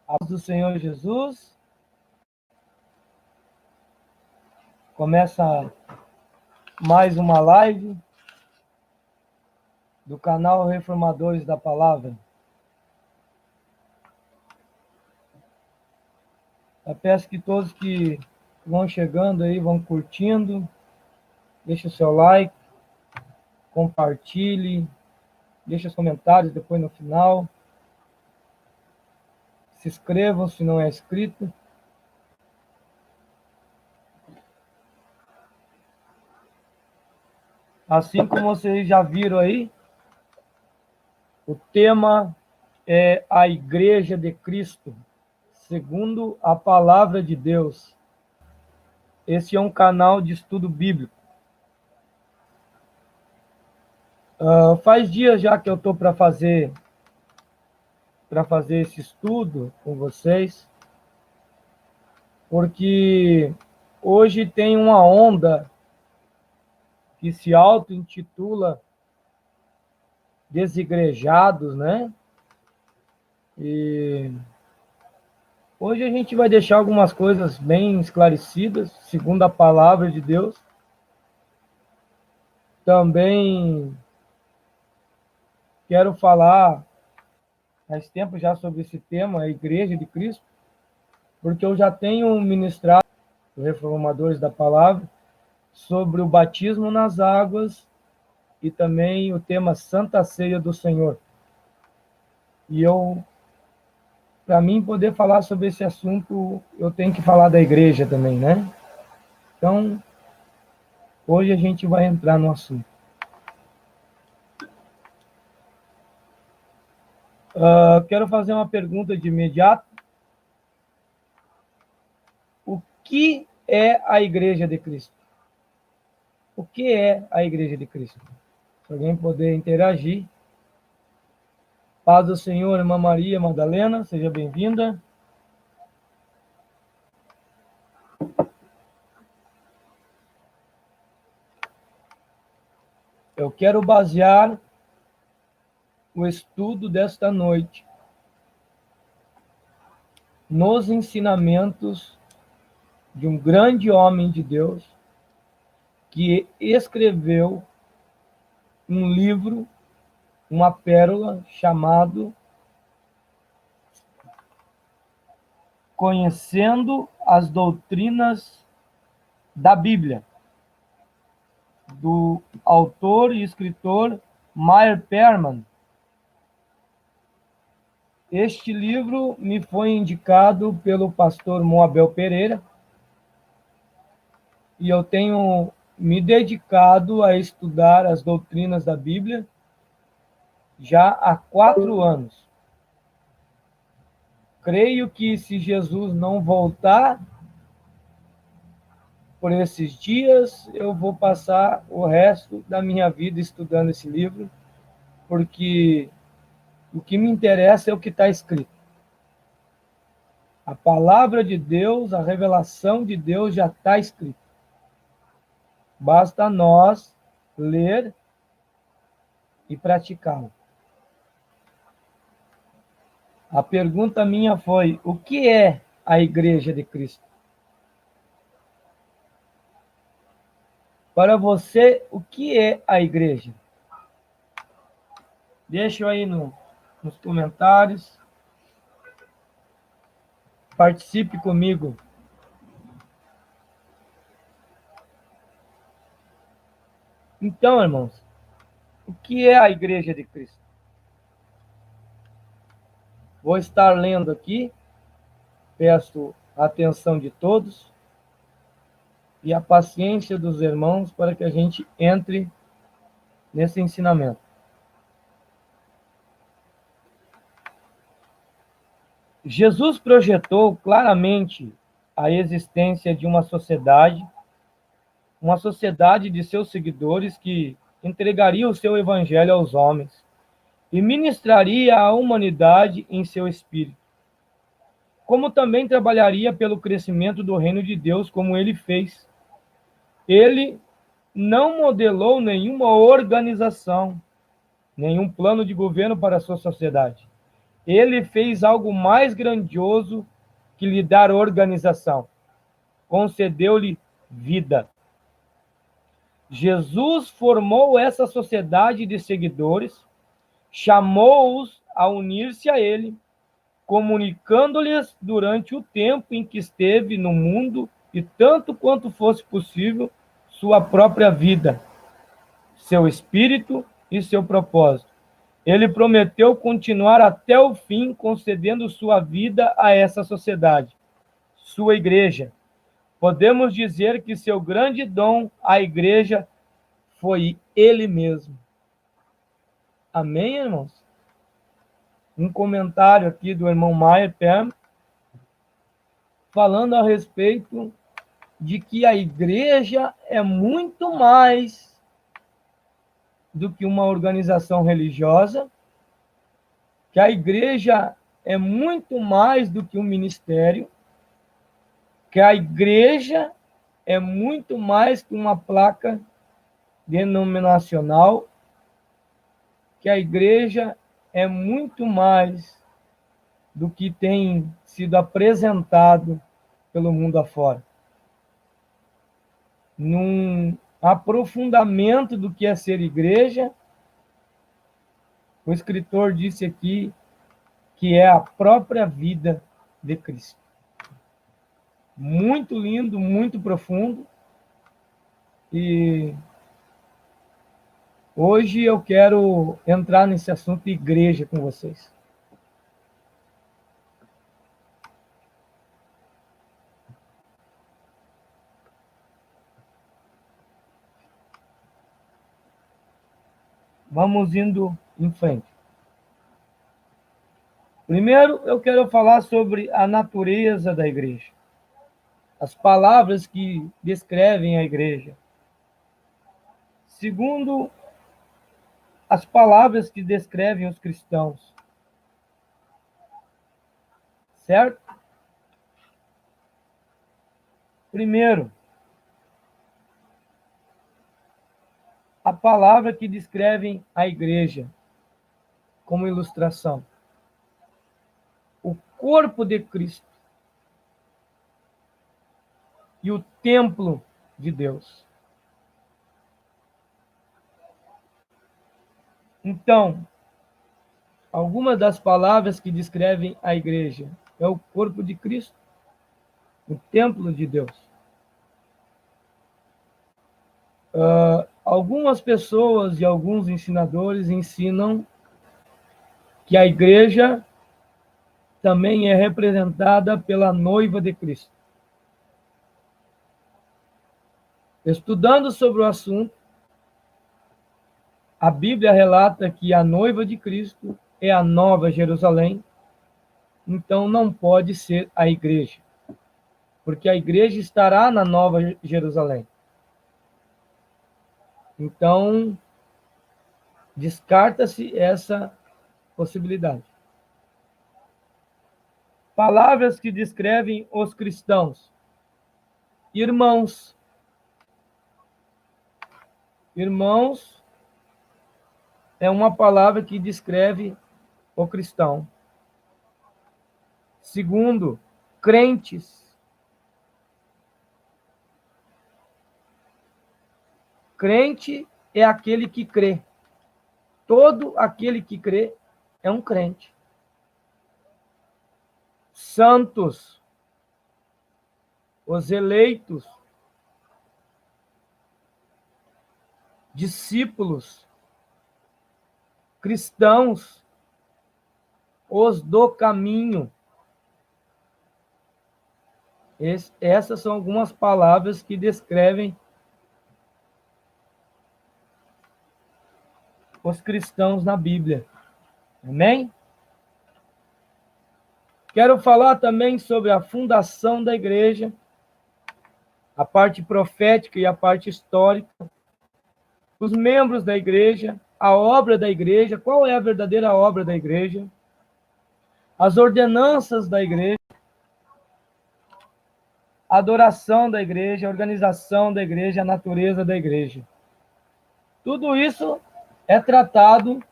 A paz do Senhor Jesus. Começa mais uma live do canal Reformadores da Palavra. Eu peço que todos que vão chegando aí, vão curtindo, deixe o seu like, compartilhe, deixe os comentários depois no final. Se inscrevam se não é inscrito. Assim como vocês já viram aí, o tema é a Igreja de Cristo, segundo a Palavra de Deus. Esse é um canal de estudo bíblico. Faz dias já que eu estou para fazer esse estudo com vocês, porque hoje tem uma onda que se auto-intitula Desigrejados, né? E hoje a gente vai deixar algumas coisas bem esclarecidas, segundo a palavra de Deus. Também quero falar faz tempo já sobre esse tema, a Igreja de Cristo, porque eu já tenho ministrado os Reformadores da Palavra sobre o batismo nas águas e também o tema Santa Ceia do Senhor. E para mim poder falar sobre esse assunto, eu tenho que falar da igreja também, né? Então, hoje a gente vai entrar no assunto. Quero fazer uma pergunta de imediato. O que é a Igreja de Cristo? O que é a Igreja de Cristo? Se alguém puder interagir. Paz do Senhor, irmã Maria Madalena, seja bem-vinda. Eu quero basear o estudo desta noite nos ensinamentos de um grande homem de Deus que escreveu um livro, uma pérola, chamado Conhecendo as Doutrinas da Bíblia, do autor e escritor Meyer Perman. Este livro me foi indicado pelo pastor Moabel Pereira e eu tenho me dedicado a estudar as doutrinas da Bíblia já há 4 anos. Creio que se Jesus não voltar por esses dias, eu vou passar o resto da minha vida estudando esse livro, porque o que me interessa é o que está escrito. A palavra de Deus, a revelação de Deus já está escrita. Basta nós ler e praticá-lo. A pergunta minha foi: o que é a Igreja de Cristo? Para você, o que é a igreja? Deixa aí nos comentários. Participe comigo. Então, irmãos, o que é a Igreja de Cristo? Vou estar lendo aqui. Peço a atenção de todos e a paciência dos irmãos para que a gente entre nesse ensinamento. Jesus projetou claramente a existência de uma sociedade de seus seguidores que entregaria o seu evangelho aos homens e ministraria à humanidade em seu espírito, como também trabalharia pelo crescimento do reino de Deus, como ele fez. Ele não modelou nenhuma organização, nenhum plano de governo para a sua sociedade. Ele fez algo mais grandioso que lhe dar organização. Concedeu-lhe vida. Jesus formou essa sociedade de seguidores, chamou-os a unir-se a ele, comunicando-lhes durante o tempo em que esteve no mundo e tanto quanto fosse possível sua própria vida, seu espírito e seu propósito. Ele prometeu continuar até o fim, concedendo sua vida a essa sociedade, sua igreja. Podemos dizer que seu grande dom à igreja foi ele mesmo. Amém, irmãos? Um comentário aqui do irmão Meyer Perm, falando a respeito de que a igreja é muito mais do que uma organização religiosa, que a igreja é muito mais do que um ministério, que a igreja é muito mais que uma placa denominacional, que a igreja é muito mais do que tem sido apresentado pelo mundo afora. Num aprofundamento do que é ser igreja, o escritor disse aqui que é a própria vida de Cristo. Muito lindo, muito profundo. E hoje eu quero entrar nesse assunto igreja com vocês. Vamos indo em frente. Primeiro, eu quero falar sobre a natureza da igreja. As palavras que descrevem a igreja. Segundo, as palavras que descrevem os cristãos. Certo? Primeiro, a palavra que descrevem a igreja como ilustração. O corpo de Cristo e o templo de Deus. Então, algumas das palavras que descrevem a igreja é o corpo de Cristo, o templo de Deus. Algumas pessoas e alguns ensinadores ensinam que a igreja também é representada pela noiva de Cristo. Estudando sobre o assunto, a Bíblia relata que a noiva de Cristo é a Nova Jerusalém, então não pode ser a igreja, porque a igreja estará na Nova Jerusalém. Então, descarta-se essa possibilidade. Palavras que descrevem os cristãos. Irmãos. Irmãos é uma palavra que descreve o cristão. Segundo, crentes. Crente é aquele que crê. Todo aquele que crê é um crente. Santos, os eleitos, discípulos, cristãos, os do caminho. Essas são algumas palavras que descrevem os cristãos na Bíblia. Amém? Quero falar também sobre a fundação da igreja, a parte profética e a parte histórica, os membros da igreja, a obra da igreja, qual é a verdadeira obra da igreja, as ordenanças da igreja, a adoração da igreja, a organização da igreja, a natureza da igreja. Tudo isso é tratado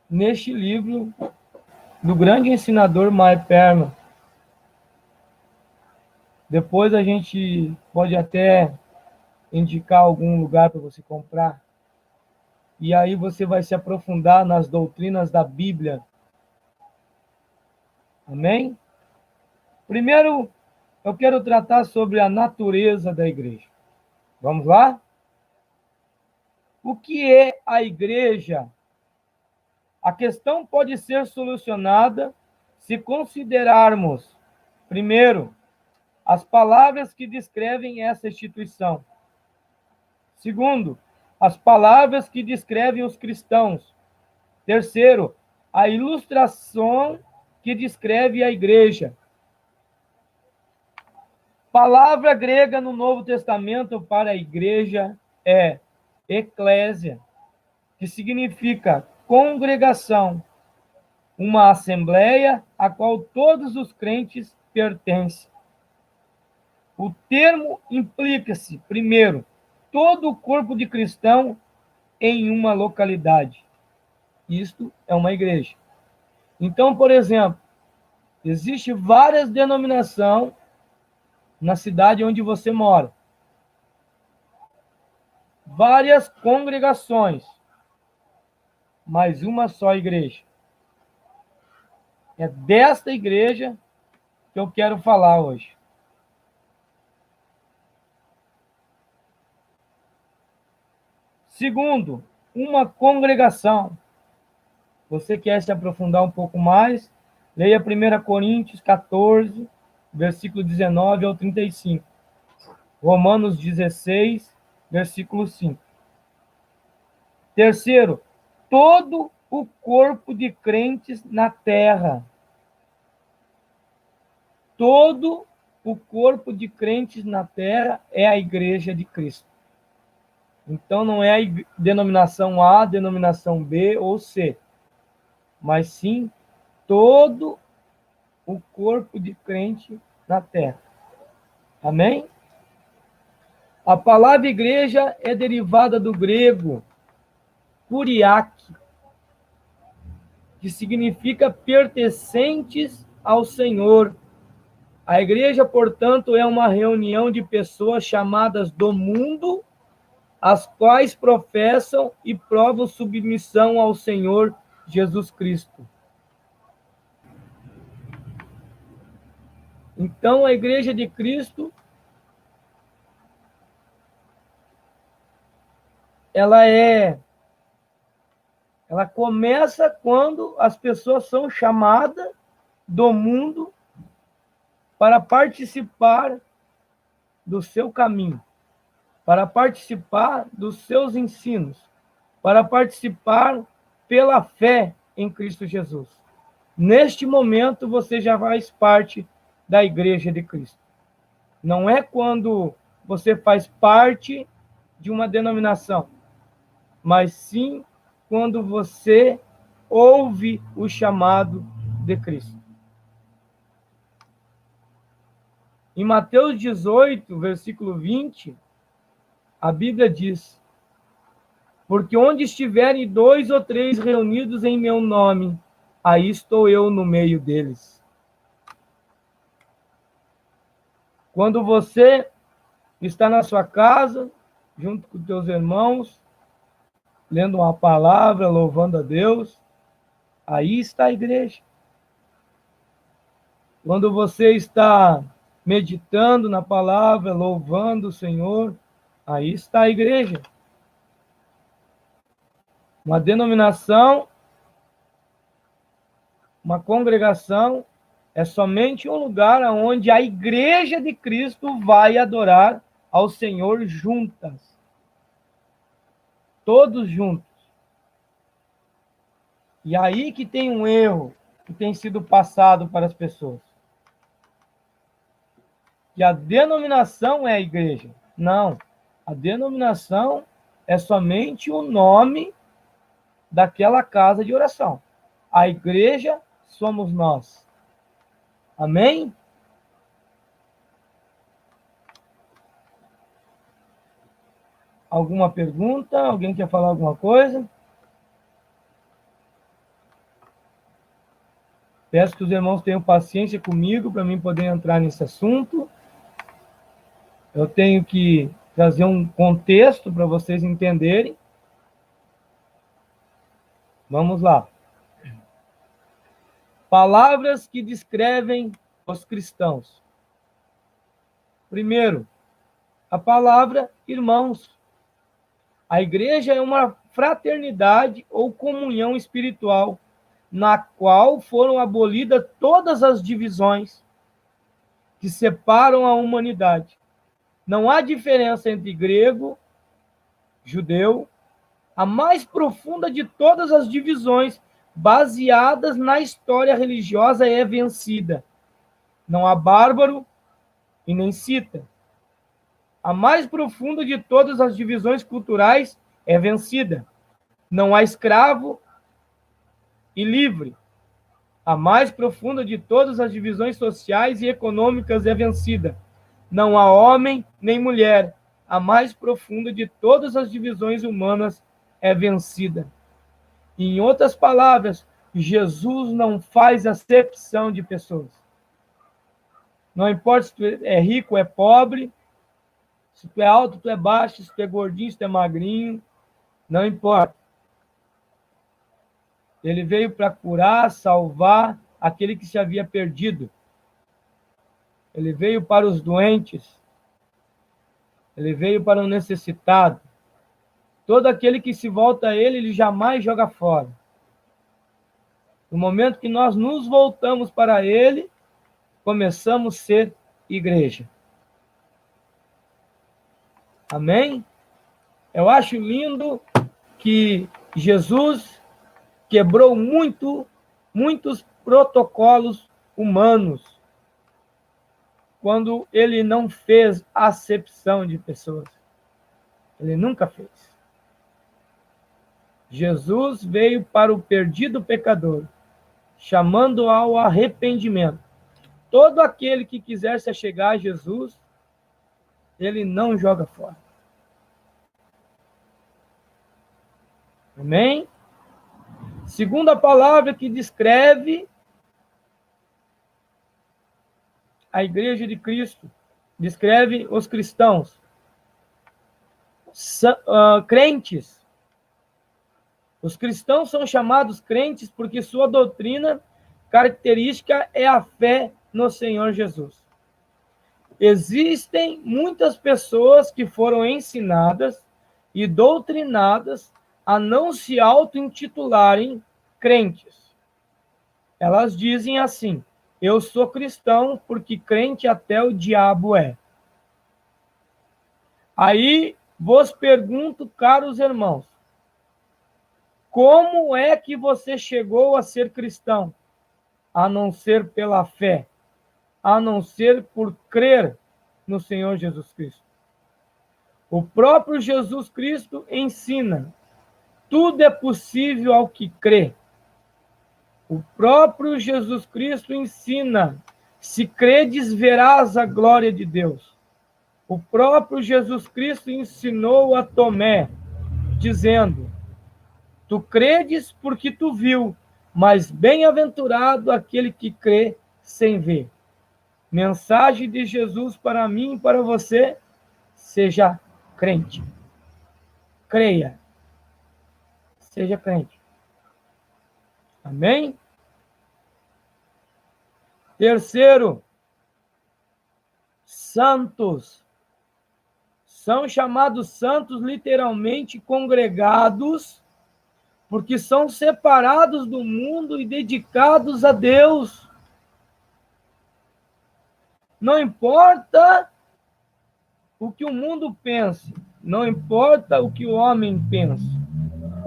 neste livro do grande ensinador Mike Perman. Depois a gente pode até indicar algum lugar para você comprar. E aí você vai se aprofundar nas doutrinas da Bíblia. Amém? Primeiro, eu quero tratar sobre a natureza da igreja. Vamos lá? O que é a igreja? A questão pode ser solucionada se considerarmos, primeiro, as palavras que descrevem essa instituição. Segundo, as palavras que descrevem os cristãos. Terceiro, a ilustração que descreve a igreja. Palavra grega no Novo Testamento para a igreja é eclésia, que significa congregação, uma assembleia a qual todos os crentes pertencem. O termo implica-se, primeiro, todo o corpo de cristão em uma localidade. Isto é uma igreja. Então, por exemplo, existe várias denominações na cidade onde você mora. Várias congregações, mas uma só igreja. É desta igreja que eu quero falar hoje. Segundo, uma congregação. Você quer se aprofundar um pouco mais? Leia 1 Coríntios 14, versículo 19 ao 35. Romanos 16, versículo 5. Terceiro, todo o corpo de crentes na terra. Todo o corpo de crentes na terra é a igreja de Cristo. Então, não é a denominação A, denominação B ou C, mas sim todo o corpo de crente na terra. Amém? A palavra igreja é derivada do grego kuriaki, que significa pertencentes ao Senhor. A igreja, portanto, é uma reunião de pessoas chamadas do mundo, as quais professam e provam submissão ao Senhor Jesus Cristo. Então, a igreja de Cristo, ela começa quando as pessoas são chamadas do mundo para participar do seu caminho, para participar dos seus ensinos, para participar pela fé em Cristo Jesus. Neste momento, você já faz parte da igreja de Cristo. Não é quando você faz parte de uma denominação, mas sim quando você ouve o chamado de Cristo. Em Mateus 18, versículo 20, a Bíblia diz: porque onde estiverem 2 ou 3 reunidos em meu nome, aí estou eu no meio deles. Quando você está na sua casa, junto com teus irmãos, lendo uma palavra, louvando a Deus, aí está a igreja. Quando você está meditando na palavra, louvando o Senhor, aí está a igreja. Uma denominação, uma congregação, é somente um lugar onde a igreja de Cristo vai adorar ao Senhor juntas. Todos juntos. E aí que tem um erro que tem sido passado para as pessoas. Que a denominação é a igreja. Não. A denominação é somente o nome daquela casa de oração. A igreja somos nós. Amém? Alguma pergunta? Alguém quer falar alguma coisa? Peço que os irmãos tenham paciência comigo para mim poder entrar nesse assunto. Eu tenho que trazer um contexto para vocês entenderem. Vamos lá. Palavras que descrevem os cristãos. Primeiro, a palavra irmãos. A igreja é uma fraternidade ou comunhão espiritual, na qual foram abolidas todas as divisões que separam a humanidade. Não há diferença entre grego, judeu. A mais profunda de todas as divisões baseadas na história religiosa é vencida. Não há bárbaro e nem cita. A mais profunda de todas as divisões culturais é vencida. Não há escravo e livre. A mais profunda de todas as divisões sociais e econômicas é vencida. Não há homem nem mulher. A mais profunda de todas as divisões humanas é vencida. Em outras palavras, Jesus não faz acepção de pessoas. Não importa se tu é rico ou é pobre, se tu é alto, tu é baixo, se tu é gordinho, se tu é magrinho, não importa. Ele veio para curar, salvar aquele que se havia perdido. Ele veio para os doentes. Ele veio para o necessitado. Todo aquele que se volta a ele, ele jamais joga fora. No momento que nós nos voltamos para ele, começamos a ser igreja. Amém? Eu acho lindo que Jesus quebrou muitos protocolos humanos quando ele não fez acepção de pessoas. Ele nunca fez. Jesus veio para o perdido pecador, chamando ao arrependimento. Todo aquele que quiser se achegar a Jesus, ele não joga fora. Amém? Segunda palavra que descreve a igreja de Cristo, descreve os cristãos. Crentes. Os cristãos são chamados crentes porque sua doutrina característica é a fé no Senhor Jesus. Existem muitas pessoas que foram ensinadas e doutrinadas a não se auto-intitularem crentes. Elas dizem assim: eu sou cristão porque crente até o diabo é. Aí vos pergunto, caros irmãos, como é que você chegou a ser cristão? A não ser pela fé, a não ser por crer no Senhor Jesus Cristo. O próprio Jesus Cristo ensina: tudo é possível ao que crê. O próprio Jesus Cristo ensina: se credes, verás a glória de Deus. O próprio Jesus Cristo ensinou a Tomé, dizendo: tu credes porque tu viu, mas bem-aventurado aquele que crê sem ver. Mensagem de Jesus para mim e para você: seja crente. Creia. Seja crente. Amém? Terceiro, santos. São chamados santos literalmente congregados, porque são separados do mundo e dedicados a Deus. Não importa o que o mundo pense, não importa o que o homem pense.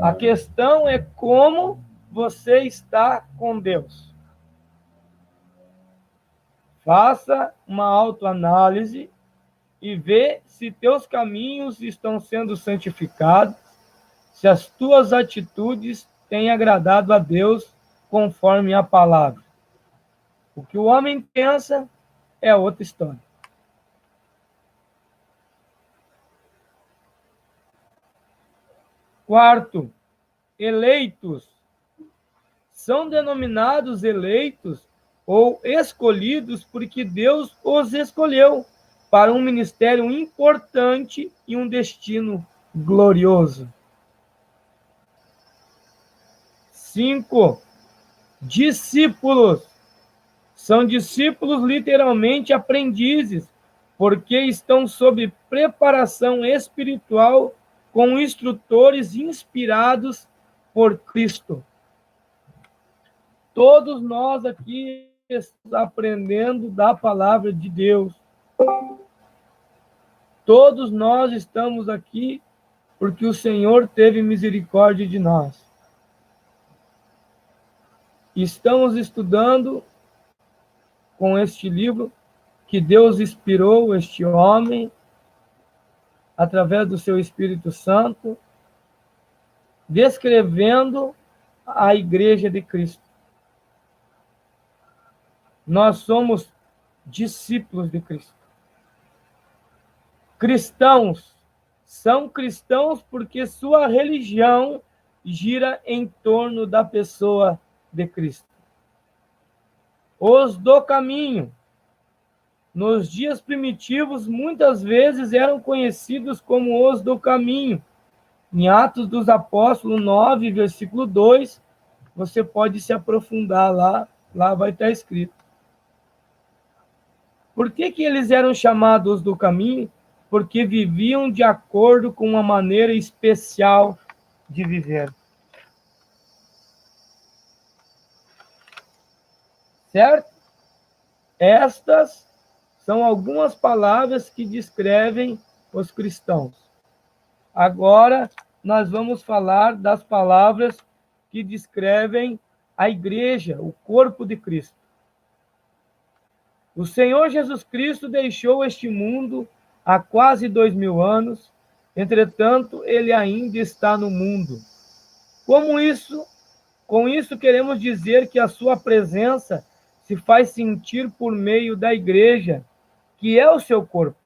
A questão é como você está com Deus. Faça uma autoanálise e vê se teus caminhos estão sendo santificados, se as tuas atitudes têm agradado a Deus conforme a palavra. O que o homem pensa é outra história. Quarto, eleitos. são denominados eleitos ou escolhidos porque Deus os escolheu para um ministério importante e um destino glorioso. 5. Discípulos. São discípulos literalmente aprendizes, porque estão sob preparação espiritual com instrutores inspirados por Cristo. Todos nós aqui estamos aprendendo da palavra de Deus. Todos nós estamos aqui porque o Senhor teve misericórdia de nós. Estamos estudando com este livro que Deus inspirou este homem através do seu Espírito Santo, descrevendo a Igreja de Cristo. Nós somos discípulos de Cristo. Cristãos são cristãos porque sua religião gira em torno da pessoa de Cristo. Os do caminho, nos dias primitivos, muitas vezes eram conhecidos como os do caminho. Em Atos dos Apóstolos 9, versículo 2, você pode se aprofundar lá vai estar escrito. Por que eles eram chamados do caminho? Porque viviam de acordo com uma maneira especial de viver. Certo? Estas são algumas palavras que descrevem os cristãos. Agora, nós vamos falar das palavras que descrevem a igreja, o corpo de Cristo. O Senhor Jesus Cristo deixou este mundo há quase 2000 anos, entretanto, ele ainda está no mundo. Com isso queremos dizer que a sua presença se faz sentir por meio da igreja, que é o seu corpo.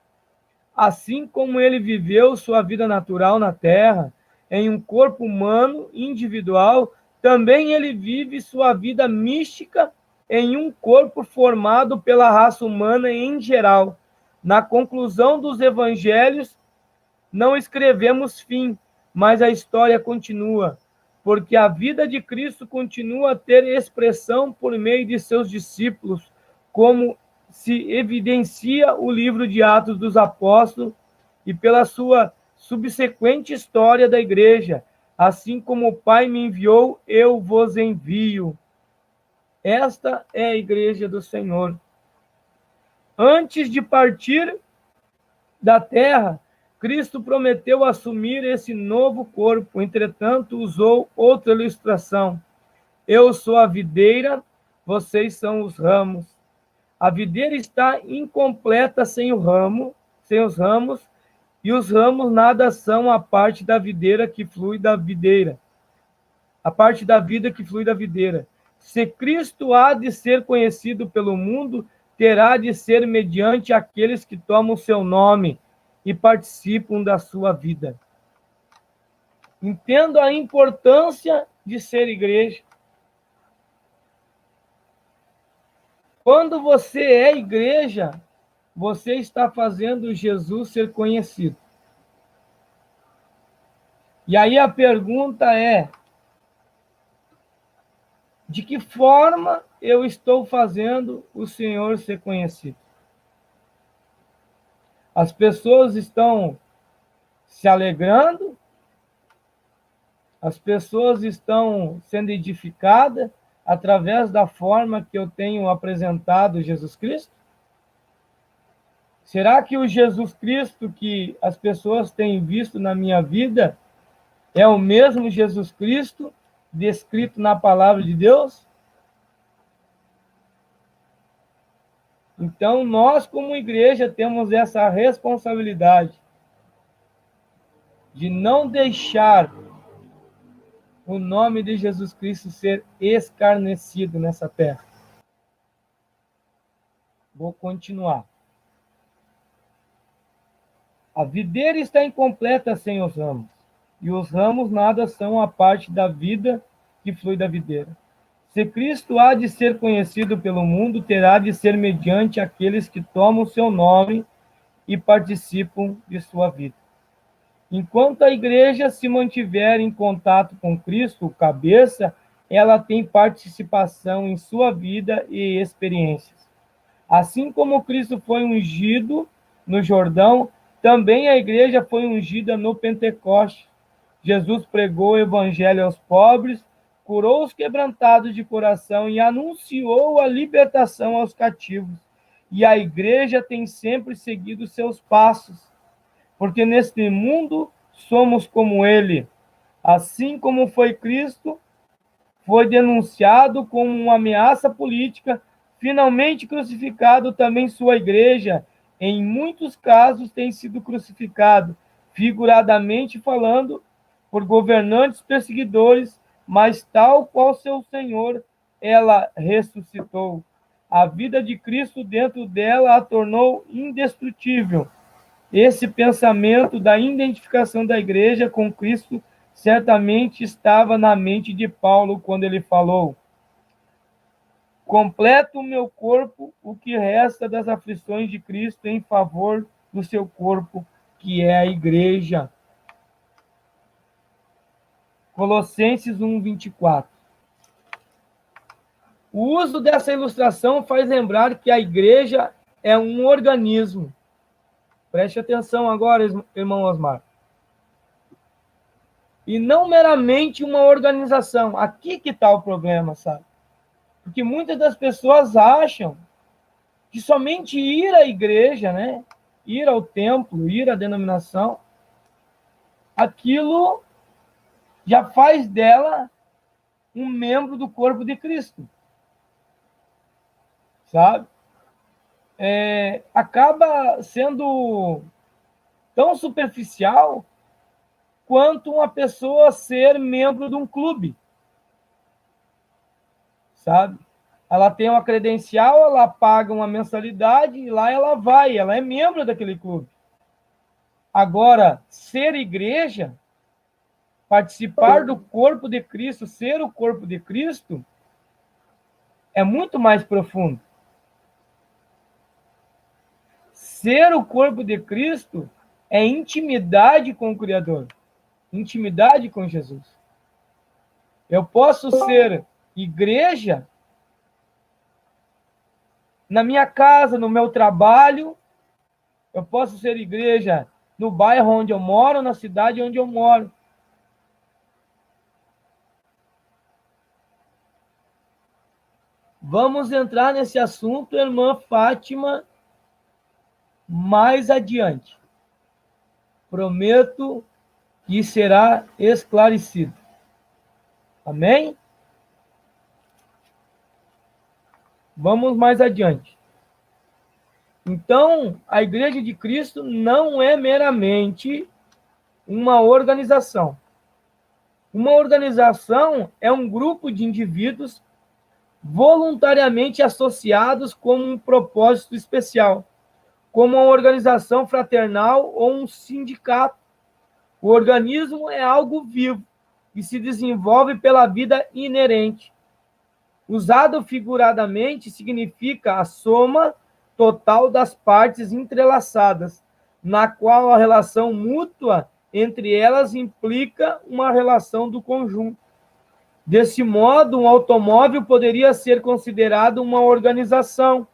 Assim como ele viveu sua vida natural na terra, em um corpo humano individual, também ele vive sua vida mística em um corpo formado pela raça humana em geral. Na conclusão dos evangelhos, não escrevemos fim, mas a história continua, porque a vida de Cristo continua a ter expressão por meio de seus discípulos, como se evidencia o livro de Atos dos Apóstolos e pela sua subsequente história da igreja. Assim como o Pai me enviou, eu vos envio. Esta é a igreja do Senhor. Antes de partir da terra, Cristo prometeu assumir esse novo corpo, entretanto, usou outra ilustração. Eu sou a videira, vocês são os ramos. A videira está incompleta sem os ramos, e os ramos nada são a parte da videira que flui da videira. A parte da vida que flui da videira. Se Cristo há de ser conhecido pelo mundo, terá de ser mediante aqueles que tomam seu nome e participam da sua vida. Entendo a importância de ser igreja. Quando você é igreja, você está fazendo Jesus ser conhecido. E aí a pergunta é: de que forma eu estou fazendo o Senhor ser conhecido? As pessoas estão se alegrando? As pessoas estão sendo edificadas através da forma que eu tenho apresentado Jesus Cristo? Será que o Jesus Cristo que as pessoas têm visto na minha vida é o mesmo Jesus Cristo descrito na palavra de Deus? Então, nós, como igreja, temos essa responsabilidade de não deixar o nome de Jesus Cristo ser escarnecido nessa terra. Vou continuar. A videira está incompleta sem os ramos, e os ramos nada são a parte da vida que flui da videira. Se Cristo há de ser conhecido pelo mundo, terá de ser mediante aqueles que tomam o seu nome e participam de sua vida. Enquanto a igreja se mantiver em contato com Cristo, o cabeça, ela tem participação em sua vida e experiências. Assim como Cristo foi ungido no Jordão, também a igreja foi ungida no Pentecoste. Jesus pregou o evangelho aos pobres, curou os quebrantados de coração e anunciou a libertação aos cativos. E a igreja tem sempre seguido seus passos, porque neste mundo somos como ele. Assim como foi Cristo, foi denunciado como uma ameaça política, finalmente crucificado também sua igreja, em muitos casos tem sido crucificado, figuradamente falando, por governantes perseguidores, mas tal qual seu Senhor, ela ressuscitou. A vida de Cristo dentro dela a tornou indestrutível. Esse pensamento da identificação da igreja com Cristo certamente estava na mente de Paulo quando ele falou: completo o meu corpo o que resta das aflições de Cristo em favor do seu corpo, que é a igreja. Colossenses 1:24. O uso dessa ilustração faz lembrar que a igreja é um organismo. Preste atenção agora, irmão Osmar. E não meramente uma organização. Aqui que está o problema, sabe? Porque muitas das pessoas acham que somente ir à igreja, né? Ir ao templo, ir à denominação, aquilo já faz dela um membro do corpo de Cristo. Sabe? Acaba sendo tão superficial quanto uma pessoa ser membro de um clube. Sabe? Ela tem uma credencial, ela paga uma mensalidade e lá ela vai, ela é membro daquele clube. Agora, ser igreja, participar do corpo de Cristo, ser o corpo de Cristo, é muito mais profundo. Ser o corpo de Cristo é intimidade com o Criador, intimidade com Jesus. Eu posso ser igreja na minha casa, no meu trabalho, eu posso ser igreja no bairro onde eu moro, na cidade onde eu moro. Vamos entrar nesse assunto, irmã Fátima, mais adiante. Prometo que será esclarecido. Amém? Vamos mais adiante. Então, a Igreja de Cristo não é meramente uma organização. Uma organização é um grupo de indivíduos voluntariamente associados com um propósito especial, como uma organização fraternal ou um sindicato. O organismo é algo vivo e se desenvolve pela vida inerente. Usado figuradamente, significa a soma total das partes entrelaçadas, na qual a relação mútua entre elas implica uma relação do conjunto. Desse modo, um automóvel poderia ser considerado uma organização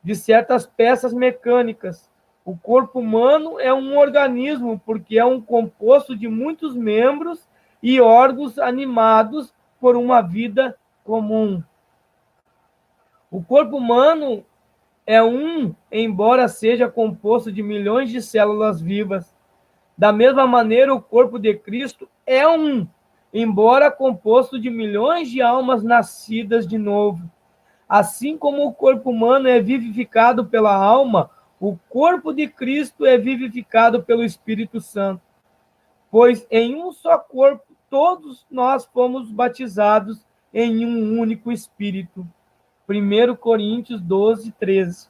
de certas peças mecânicas. O corpo humano é um organismo porque é um composto de muitos membros e órgãos animados por uma vida comum. O corpo humano é embora seja composto de milhões de células vivas. Da mesma maneira, o corpo de Cristo é embora composto de milhões de almas nascidas de novo. Assim como o corpo humano é vivificado pela alma, o corpo de Cristo é vivificado pelo Espírito Santo. Pois em um só corpo todos nós fomos batizados em um único Espírito. 1 Coríntios 12, 13.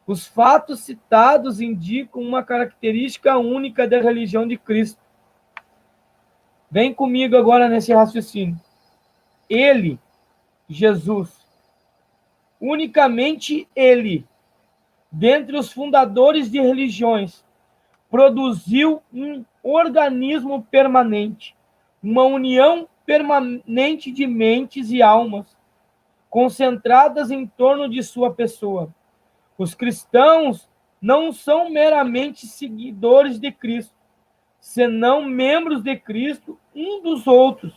Os fatos citados indicam uma característica única da religião de Cristo. Vem comigo agora nesse raciocínio. Ele Jesus. Unicamente ele, dentre os fundadores de religiões, produziu um organismo permanente, uma união permanente de mentes e almas, concentradas em torno de sua pessoa. Os cristãos não são meramente seguidores de Cristo, senão membros de Cristo um dos outros.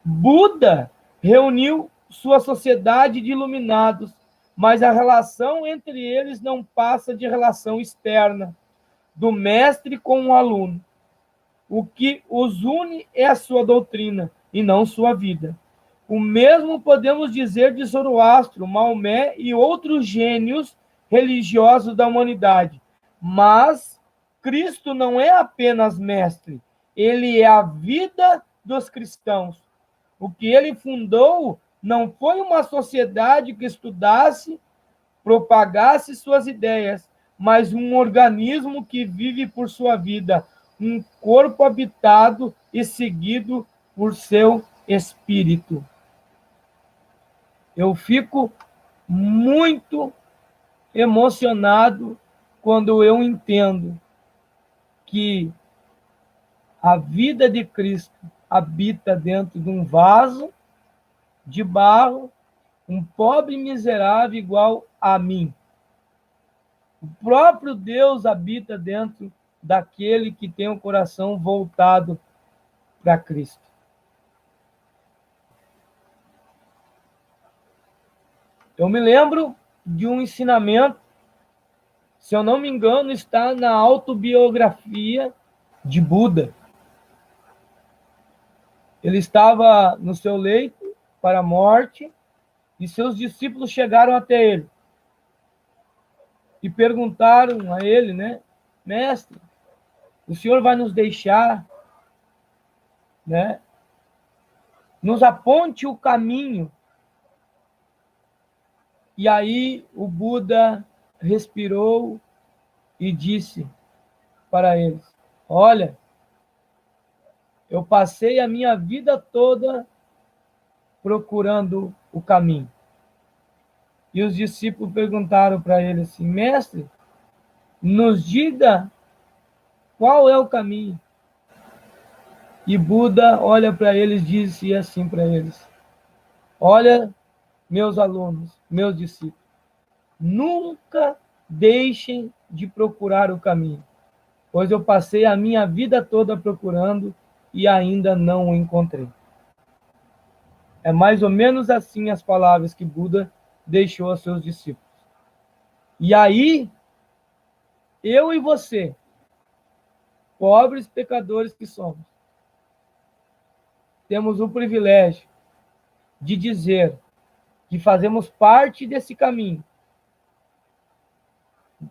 Buda reuniu sua sociedade de iluminados, mas a relação entre eles não passa de relação externa, do mestre com o aluno. O que os une é a sua doutrina, e não sua vida. O mesmo podemos dizer de Zoroastro, Maomé e outros gênios religiosos da humanidade. Mas Cristo não é apenas mestre, ele é a vida dos cristãos. O que ele fundou não foi uma sociedade que estudasse, propagasse suas ideias, mas um organismo que vive por sua vida, um corpo habitado e seguido por seu espírito. Eu fico muito emocionado quando eu entendo que a vida de Cristo habita dentro de um vaso de barro, um pobre miserável igual a mim. O próprio Deus habita dentro daquele que tem o coração voltado para Cristo. Eu me lembro de um ensinamento, se eu não me engano, está na autobiografia de Buda. Ele estava no seu leito para a morte e seus discípulos chegaram até ele e perguntaram a ele, né? Mestre, o senhor vai nos deixar, né? Nos aponte o caminho. E aí o Buda respirou e disse para eles: olha, eu passei a minha vida toda procurando o caminho. E os discípulos perguntaram para ele assim: mestre, nos diga qual é o caminho. E Buda olha para eles e disse assim para eles: olha, meus alunos, meus discípulos, nunca deixem de procurar o caminho, pois eu passei a minha vida toda procurando e ainda não o encontrei. É mais ou menos assim as palavras que Buda deixou aos seus discípulos. E aí, eu e você, pobres pecadores que somos, temos o privilégio de dizer que fazemos parte desse caminho,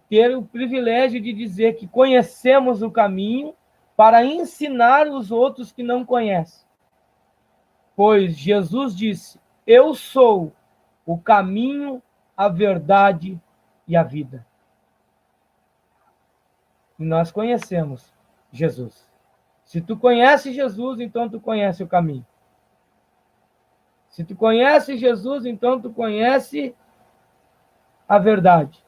ter o privilégio de dizer que conhecemos o caminho para ensinar os outros que não conhecem. Pois Jesus disse: eu sou o caminho, a verdade e a vida. E nós conhecemos Jesus. Se tu conheces Jesus, então tu conhece o caminho. Se tu conhece Jesus, então tu conhece a verdade.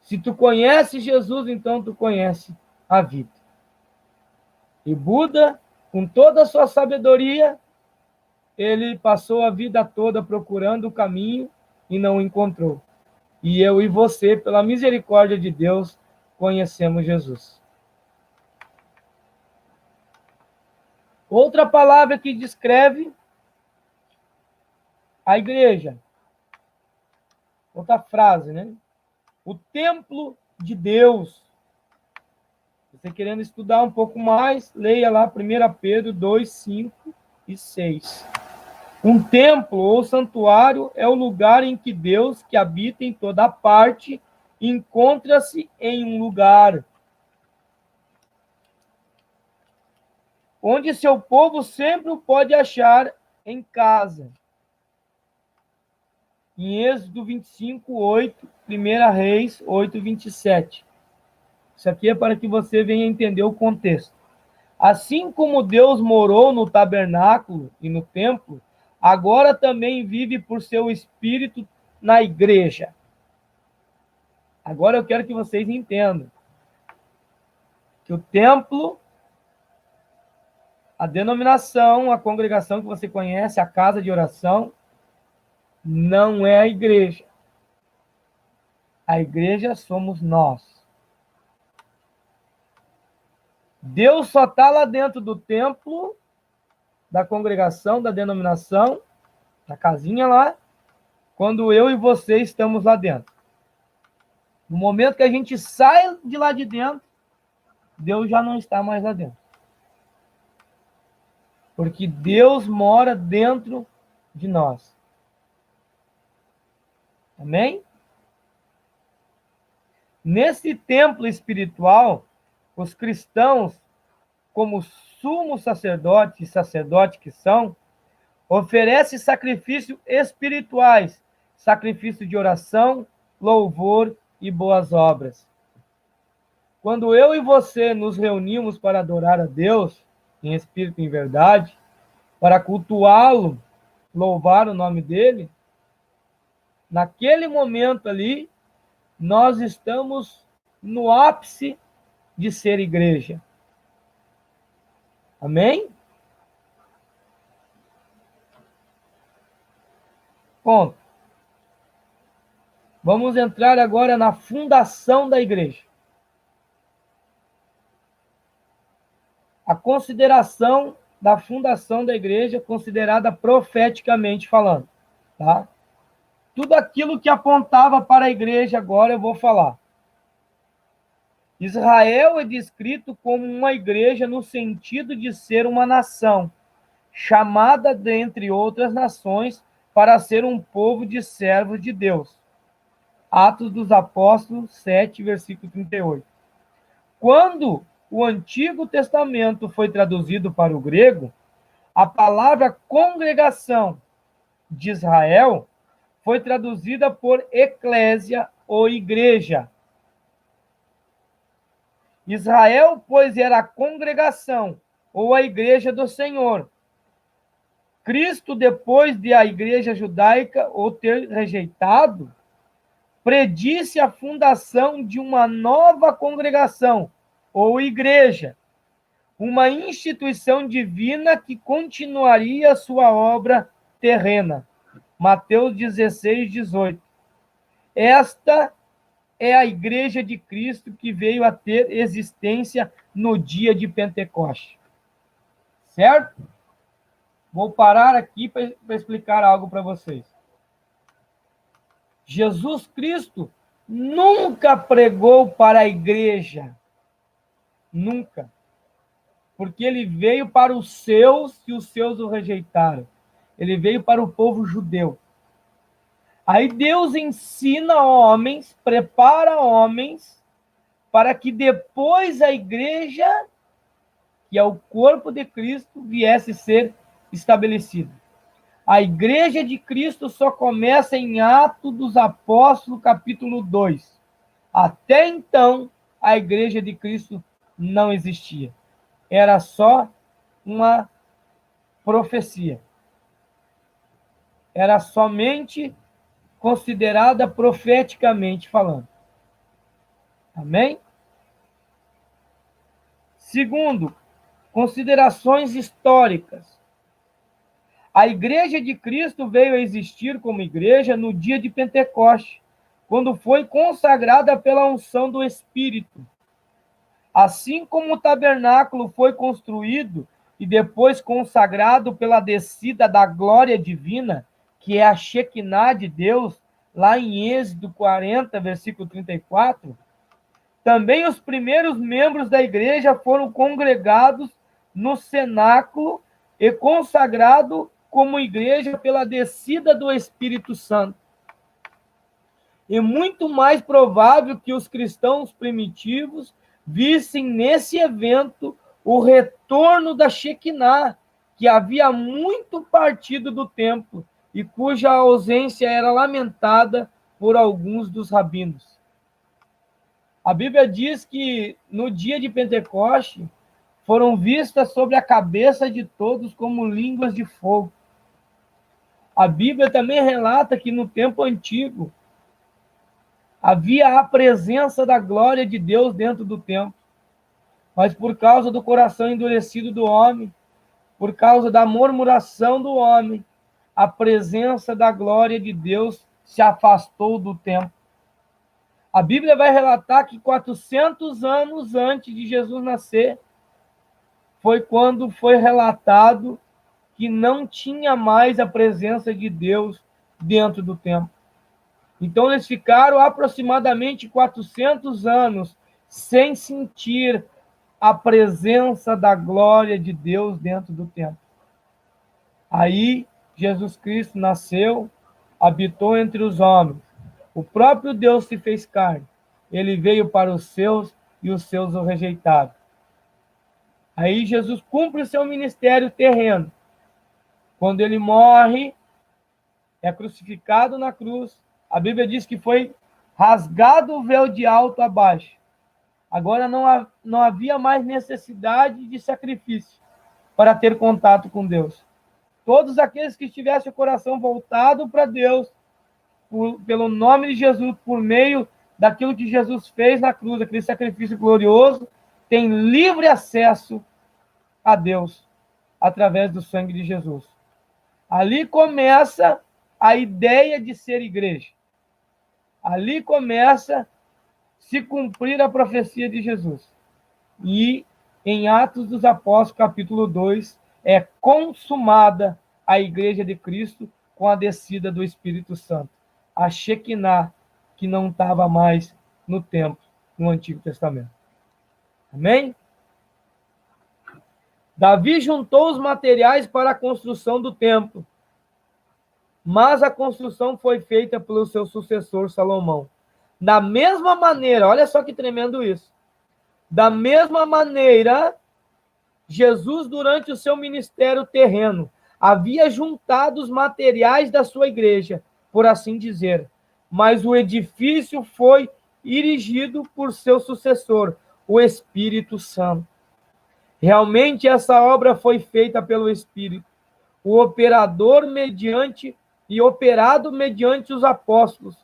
Se tu conhece Jesus, então tu conhece a vida. E Buda, com toda a sua sabedoria, ele passou a vida toda procurando o caminho e não o encontrou. E eu e você, pela misericórdia de Deus, conhecemos Jesus. Outra palavra que descreve a igreja. Outra frase, né? O templo de Deus. Você querendo estudar um pouco mais, leia lá 1 Pedro 2, 5 e 6. Um templo ou santuário é o lugar em que Deus, que habita em toda parte, encontra-se em um lugar onde seu povo sempre o pode achar em casa. Em Êxodo 25, 8, 1 Reis 8, 27. Isso aqui é para que você venha entender o contexto. Assim como Deus morou no tabernáculo e no templo, agora também vive por seu Espírito na igreja. Agora eu quero que vocês entendam que o templo, a denominação, a congregação que você conhece, a casa de oração, não é a igreja. A igreja somos nós. Deus só está lá dentro do templo, da congregação, da denominação, da casinha lá, quando eu e você estamos lá dentro. No momento que a gente sai de lá de dentro, Deus já não está mais lá dentro. Porque Deus mora dentro de nós. Amém? Nesse templo espiritual, os cristãos, como sumos sacerdotes e sacerdotes que são, oferecem sacrifícios espirituais, sacrifício de oração, louvor e boas obras. Quando eu e você nos reunimos para adorar a Deus, em espírito e em verdade, para cultuá-lo, louvar o nome dele, naquele momento ali, nós estamos no ápice de ser igreja. Amém? Ponto. Vamos entrar agora na fundação da igreja. A consideração da fundação da igreja, considerada profeticamente falando, tá? Tudo aquilo que apontava para a igreja, agora eu vou falar. Israel é descrito como uma igreja no sentido de ser uma nação, chamada dentre outras nações para ser um povo de servos de Deus. Atos dos Apóstolos 7, versículo 38. Quando o Antigo Testamento foi traduzido para o grego, a palavra congregação de Israel foi traduzida por eclésia ou igreja. Israel, pois, era a congregação ou a igreja do Senhor. Cristo, depois de a igreja judaica o ter rejeitado, predisse a fundação de uma nova congregação ou igreja, uma instituição divina que continuaria sua obra terrena. Mateus 16, 18. Esta é a igreja de Cristo que veio a ter existência no dia de Pentecoste. Certo? Vou parar aqui para explicar algo para vocês. Jesus Cristo nunca pregou para a igreja. Nunca. Porque ele veio para os seus e os seus o rejeitaram. Ele veio para o povo judeu. Aí Deus ensina homens, prepara homens, para que depois a igreja, que é o corpo de Cristo, viesse ser estabelecida. A igreja de Cristo só começa em Atos dos Apóstolos, capítulo 2. Até então, a igreja de Cristo não existia. Era só uma profecia. Era somente considerada profeticamente falando. Amém? Segundo, considerações históricas. A igreja de Cristo veio a existir como igreja no dia de Pentecoste, quando foi consagrada pela unção do Espírito. Assim como o tabernáculo foi construído e depois consagrado pela descida da glória divina, que é a Shekinah de Deus, lá em Êxodo 40, versículo 34, também os primeiros membros da igreja foram congregados no cenáculo e consagrados como igreja pela descida do Espírito Santo. É muito mais provável que os cristãos primitivos vissem nesse evento o retorno da Shekinah, que havia muito partido do templo e cuja ausência era lamentada por alguns dos rabinos. A Bíblia diz que no dia de Pentecoste foram vistas sobre a cabeça de todos como línguas de fogo. A Bíblia também relata que no tempo antigo havia a presença da glória de Deus dentro do templo, mas por causa do coração endurecido do homem, por causa da murmuração do homem, a presença da glória de Deus se afastou do templo. A Bíblia vai relatar que 400 anos antes de Jesus nascer, foi quando foi relatado que não tinha mais a presença de Deus dentro do templo. Então, eles ficaram aproximadamente 400 anos sem sentir a presença da glória de Deus dentro do templo. Aí, Jesus Cristo nasceu, habitou entre os homens. O próprio Deus se fez carne. Ele veio para os seus e os seus o rejeitaram. Aí, Jesus cumpre o seu ministério terreno. Quando ele morre, é crucificado na cruz. A Bíblia diz que foi rasgado o véu de alto a baixo. Agora não havia mais necessidade de sacrifício para ter contato com Deus. Todos aqueles que tivessem o coração voltado para Deus, pelo nome de Jesus, por meio daquilo que Jesus fez na cruz, aquele sacrifício glorioso, têm livre acesso a Deus através do sangue de Jesus. Ali começa a ideia de ser igreja. Ali começa a se cumprir a profecia de Jesus. E em Atos dos Apóstolos, capítulo 2, é consumada a igreja de Cristo com a descida do Espírito Santo. A Shekinah, que não estava mais no templo, no Antigo Testamento. Amém? Davi juntou os materiais para a construção do templo, mas a construção foi feita pelo seu sucessor Salomão. Da mesma maneira, olha só que tremendo isso. Da mesma maneira, Jesus, durante o seu ministério terreno, havia juntado os materiais da sua igreja, por assim dizer, mas o edifício foi erigido por seu sucessor, o Espírito Santo. Realmente essa obra foi feita pelo Espírito, o operador operado mediante os apóstolos,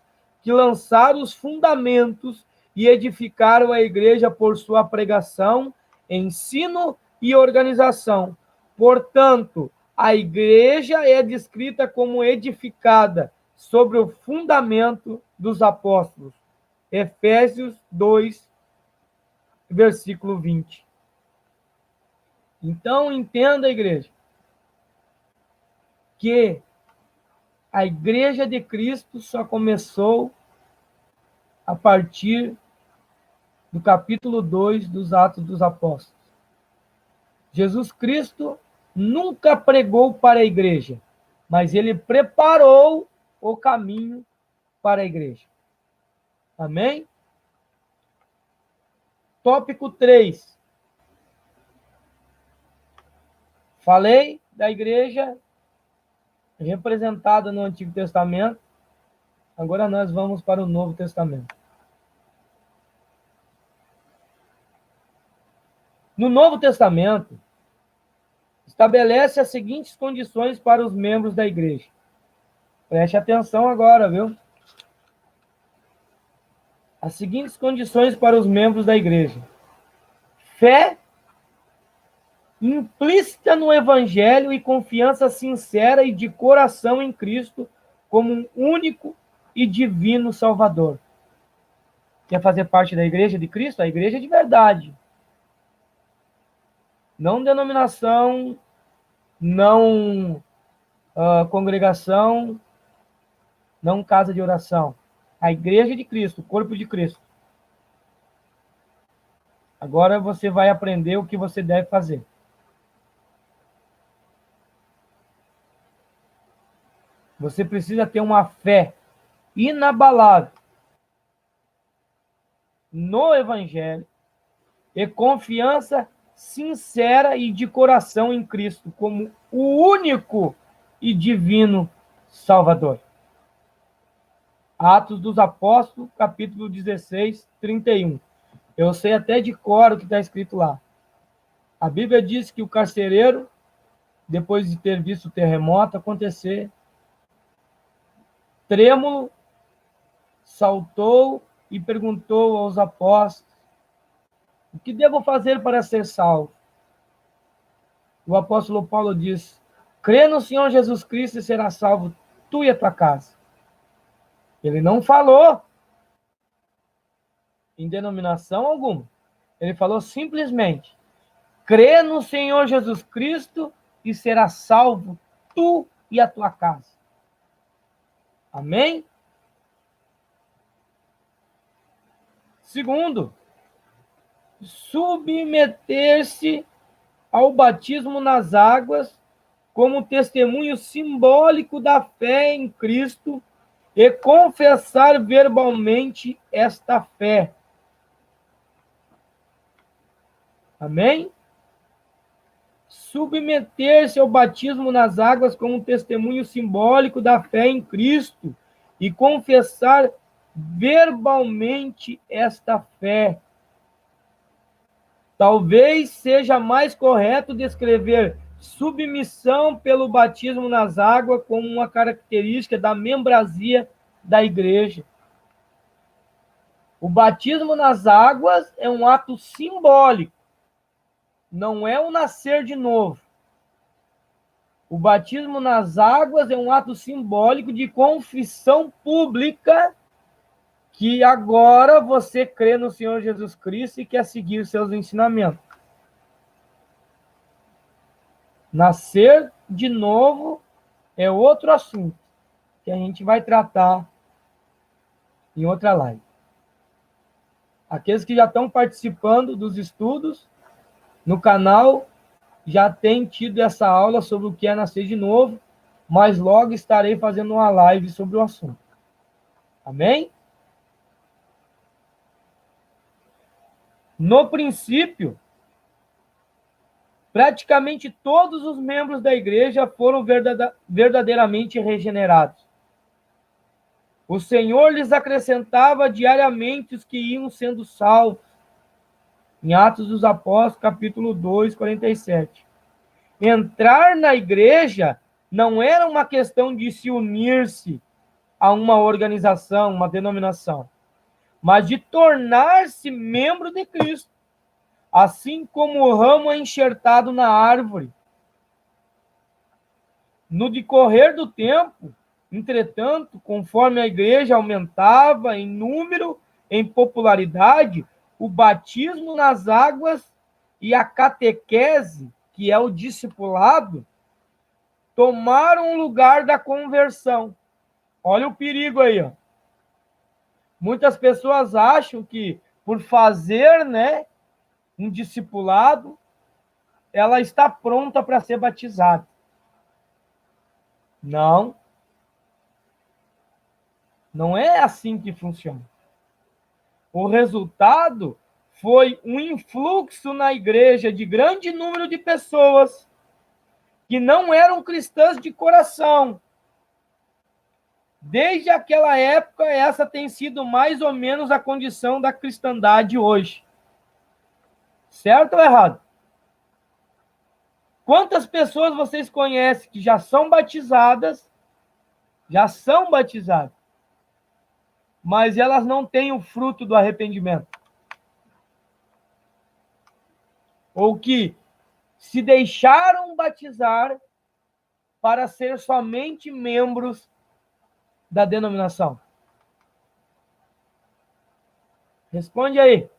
que lançaram os fundamentos e edificaram a igreja por sua pregação, ensino e organização. Portanto, a igreja é descrita como edificada sobre o fundamento dos apóstolos. Efésios 2, versículo 20. Então, entenda, igreja, que a igreja de Cristo só começou a partir do capítulo 2 dos Atos dos Apóstolos. Jesus Cristo nunca pregou para a igreja, mas ele preparou o caminho para a igreja. Amém? Tópico 3. Falei da igreja representada no Antigo Testamento. Agora nós vamos para o Novo Testamento. No Novo Testamento, estabelece as seguintes condições para os membros da igreja. Preste atenção agora, viu? As seguintes condições para os membros da igreja. Fé implícita no Evangelho e confiança sincera e de coração em Cristo como um único e divino Salvador. Quer fazer parte da igreja de Cristo? A igreja de verdade. Não denominação, não congregação, não casa de oração. A igreja de Cristo, o corpo de Cristo. Agora você vai aprender o que você deve fazer. Você precisa ter uma fé inabalável no Evangelho e confiança sincera e de coração em Cristo como o único e divino Salvador. Atos dos Apóstolos, capítulo 16, 31. Eu sei até de cor o que está escrito lá. A Bíblia diz que o carcereiro, depois de ter visto o terremoto acontecer, trêmulo, saltou e perguntou aos apóstolos: o que devo fazer para ser salvo? O apóstolo Paulo diz: crê no Senhor Jesus Cristo e será salvo tu e a tua casa. Ele não falou em denominação alguma. Ele falou simplesmente: crê no Senhor Jesus Cristo e será salvo tu e a tua casa. Amém? Segundo, submeter-se ao batismo nas águas como testemunho simbólico da fé em Cristo e confessar verbalmente esta fé. Amém? Submeter-se ao batismo nas águas como testemunho simbólico da fé em Cristo e confessar verbalmente esta fé. Talvez seja mais correto descrever submissão pelo batismo nas águas como uma característica da membresia da igreja. O batismo nas águas é um ato simbólico, não é o nascer de novo. O batismo nas águas é um ato simbólico de confissão pública que agora você crê no Senhor Jesus Cristo e quer seguir seus ensinamentos. Nascer de novo é outro assunto que a gente vai tratar em outra live. Aqueles que já estão participando dos estudos no canal já têm tido essa aula sobre o que é nascer de novo, mas logo estarei fazendo uma live sobre o assunto. Amém? No princípio, praticamente todos os membros da igreja foram verdadeiramente regenerados. O Senhor lhes acrescentava diariamente os que iam sendo salvos. Em Atos dos Apóstolos, capítulo 2, 47. Entrar na igreja não era uma questão de se unir-se a uma organização, uma denominação, mas de tornar-se membro de Cristo, assim como o ramo é enxertado na árvore. No decorrer do tempo, entretanto, conforme a igreja aumentava em número, em popularidade, o batismo nas águas e a catequese, que é o discipulado, tomaram o lugar da conversão. Olha o perigo aí, ó. Muitas pessoas acham que por fazer, um discipulado, ela está pronta para ser batizada. Não. Não é assim que funciona. O resultado foi um influxo na igreja de grande número de pessoas que não eram cristãs de coração. Desde aquela época, essa tem sido mais ou menos a condição da cristandade hoje. Certo ou errado? Quantas pessoas vocês conhecem que já são batizadas, mas elas não têm o fruto do arrependimento? Ou que se deixaram batizar para ser somente membros da denominação? Responde aí.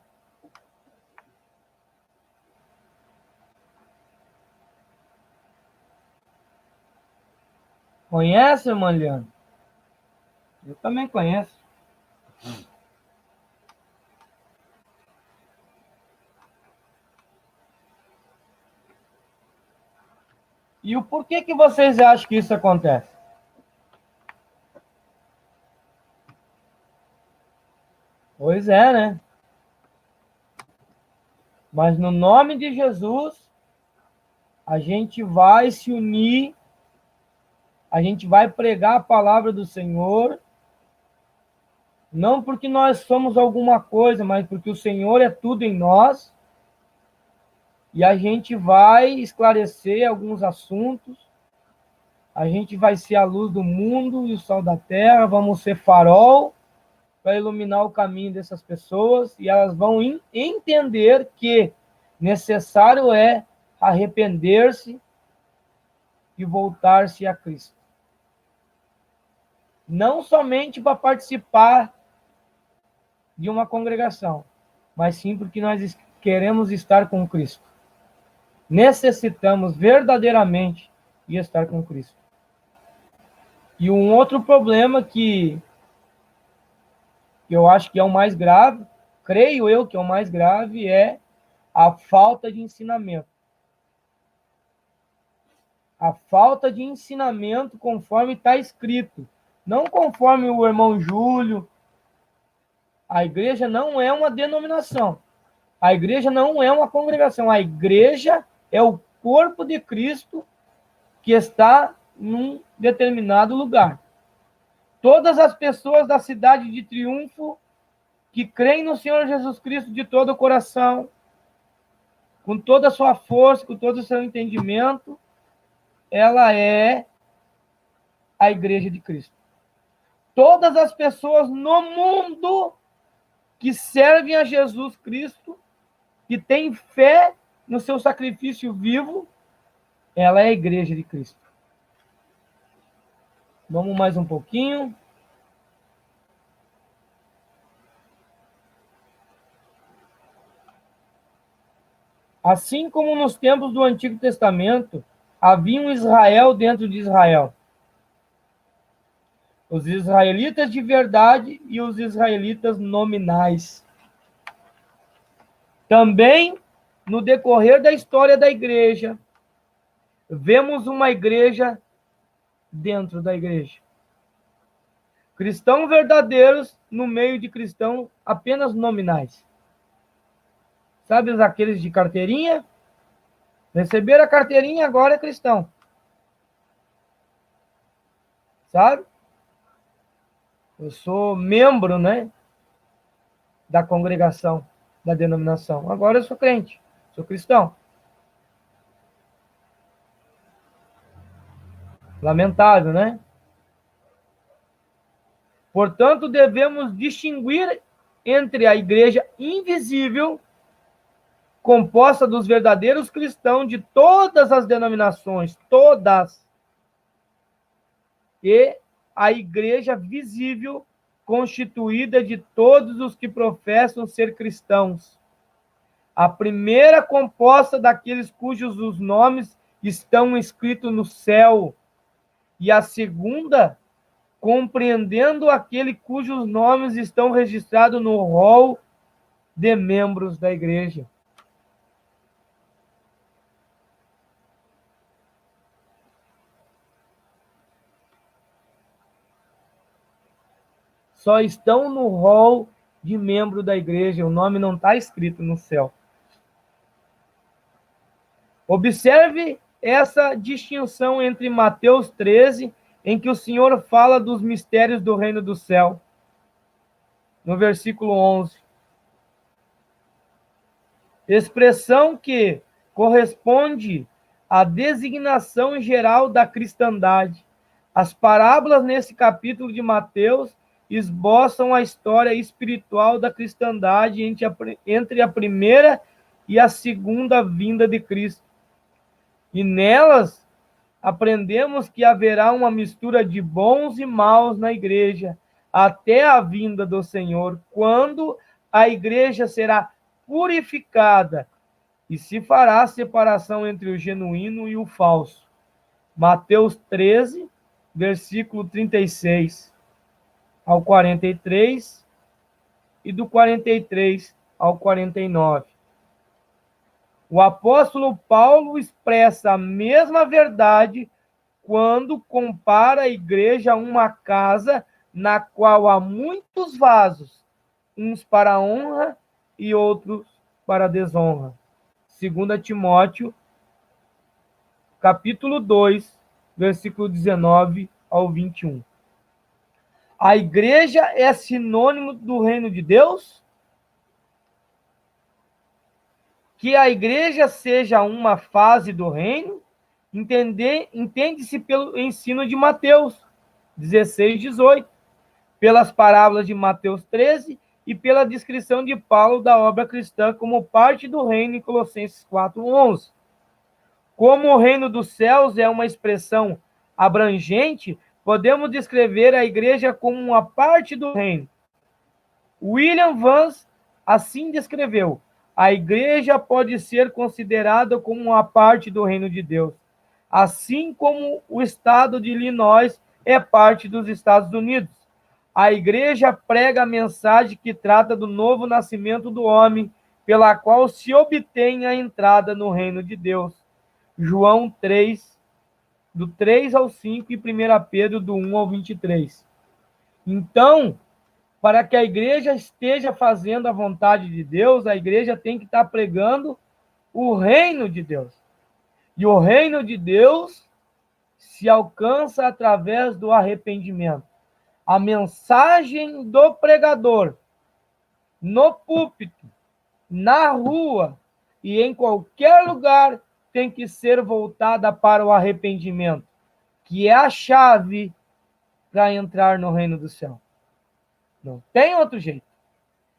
Conhece, irmã Liana? Eu também conheço. E o porquê que vocês acham que isso acontece? Pois é, né? Mas no nome de Jesus, a gente vai se unir, a gente vai pregar a palavra do Senhor, não porque nós somos alguma coisa, mas porque o Senhor é tudo em nós, e a gente vai esclarecer alguns assuntos, A gente vai ser a luz do mundo e o sol da terra, vamos ser farol para iluminar o caminho dessas pessoas, e elas vão entender que necessário é arrepender-se e voltar-se a Cristo. Não somente para participar de uma congregação, mas sim porque nós queremos estar com Cristo. Necessitamos verdadeiramente de estar com Cristo. E um outro problema que eu acho que é o mais grave, creio eu que é o mais grave, é a falta de ensinamento. A falta de ensinamento conforme está escrito. Não conforme o irmão Júlio. A igreja não é uma denominação. A igreja não é uma congregação. A igreja é o corpo de Cristo que está num determinado lugar. Todas as pessoas da cidade de Triunfo que creem no Senhor Jesus Cristo de todo o coração, com toda a sua força, com todo o seu entendimento, ela é a igreja de Cristo. Todas as pessoas no mundo que servem a Jesus Cristo, que têm fé no seu sacrifício vivo, ela é a igreja de Cristo. Vamos mais um pouquinho. Assim como nos tempos do Antigo Testamento, havia um Israel dentro de Israel. Os israelitas de verdade e os israelitas nominais. Também, no decorrer da história da igreja, vemos uma igreja dentro da igreja. Cristãos verdadeiros no meio de cristãos apenas nominais. Sabe aqueles de carteirinha? Receberam a carteirinha, agora é cristão. Sabe? Eu sou membro, né, da congregação, da denominação. Agora eu sou crente, sou cristão. Lamentável, né? Portanto, devemos distinguir entre a igreja invisível, composta dos verdadeiros cristãos de todas as denominações, todas, e a igreja visível, constituída de todos os que professam ser cristãos. A primeira composta daqueles cujos os nomes estão escritos no céu, e a segunda compreendendo aquele cujos nomes estão registrados no rol de membros da igreja. Só estão no rol de membro da igreja, o nome não está escrito no céu. Observe essa distinção entre Mateus 13, em que o Senhor fala dos mistérios do reino do céu, no versículo 11. Expressão que corresponde à designação geral da cristandade. As parábolas nesse capítulo de Mateus esboçam a história espiritual da cristandade entre a primeira e a segunda vinda de Cristo. E nelas aprendemos que haverá uma mistura de bons e maus na igreja, até a vinda do Senhor, quando a igreja será purificada e se fará separação entre o genuíno e o falso. Mateus 13, versículo 36 ao 43 e do 43 ao 49. O apóstolo Paulo expressa a mesma verdade quando compara a igreja a uma casa na qual há muitos vasos, uns para a honra e outros para a desonra. 2 Timóteo, capítulo 2, versículo 19 ao 21. A igreja é sinônimo do reino de Deus? Que a igreja seja uma fase do reino Entende-se pelo ensino de Mateus 16, 18, pelas parábolas de Mateus 13 e pela descrição de Paulo da obra cristã como parte do reino em Colossenses 4, 11. Como o reino dos céus é uma expressão abrangente, podemos descrever a igreja como uma parte do reino. William Vance assim descreveu: a igreja pode ser considerada como uma parte do reino de Deus, assim como o estado de Illinois é parte dos Estados Unidos. A igreja prega a mensagem que trata do novo nascimento do homem, pela qual se obtém a entrada no reino de Deus. João 3, do 3 ao 5 e 1 Pedro, do 1 ao 23. Então, para que a igreja esteja fazendo a vontade de Deus, a igreja tem que estar pregando o reino de Deus. E o reino de Deus se alcança através do arrependimento. A mensagem do pregador no púlpito, na rua e em qualquer lugar tem que ser voltada para o arrependimento, que é a chave para entrar no reino do céu. Não tem outro jeito.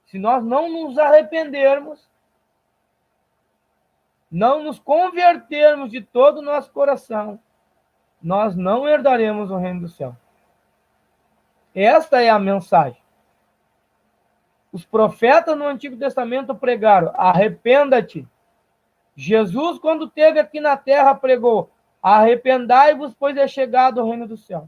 Se nós não nos arrependermos, não nos convertermos de todo o nosso coração, nós não herdaremos o reino do céu. Esta é a mensagem. Os profetas no Antigo Testamento pregaram: arrependa-te. Jesus, quando esteve aqui na terra, pregou: arrependai-vos, pois é chegado o reino do céu.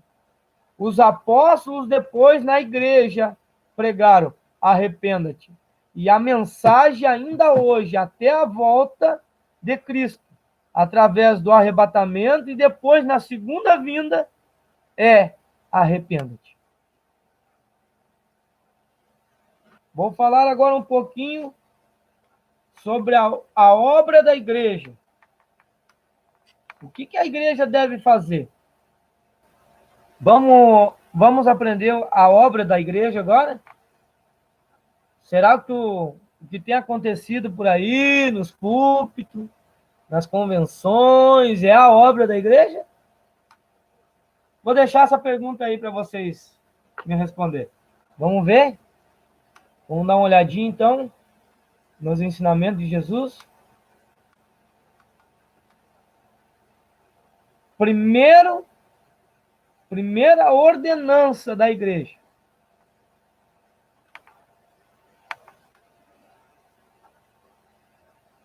Os apóstolos, depois, na igreja, pregaram: arrependa-te. E a mensagem ainda hoje, até a volta de Cristo, através do arrebatamento e depois na segunda vinda, é: arrependa-te. Vou falar agora um pouquinho sobre a obra da igreja. O que a igreja deve fazer? Vamos aprender a obra da igreja agora? Será que o que tem acontecido por aí, nos púlpitos, nas convenções, é a obra da igreja? Vou deixar essa pergunta aí para vocês me responder. Vamos ver? Vamos dar uma olhadinha, então, nos ensinamentos de Jesus. Primeira ordenança da igreja: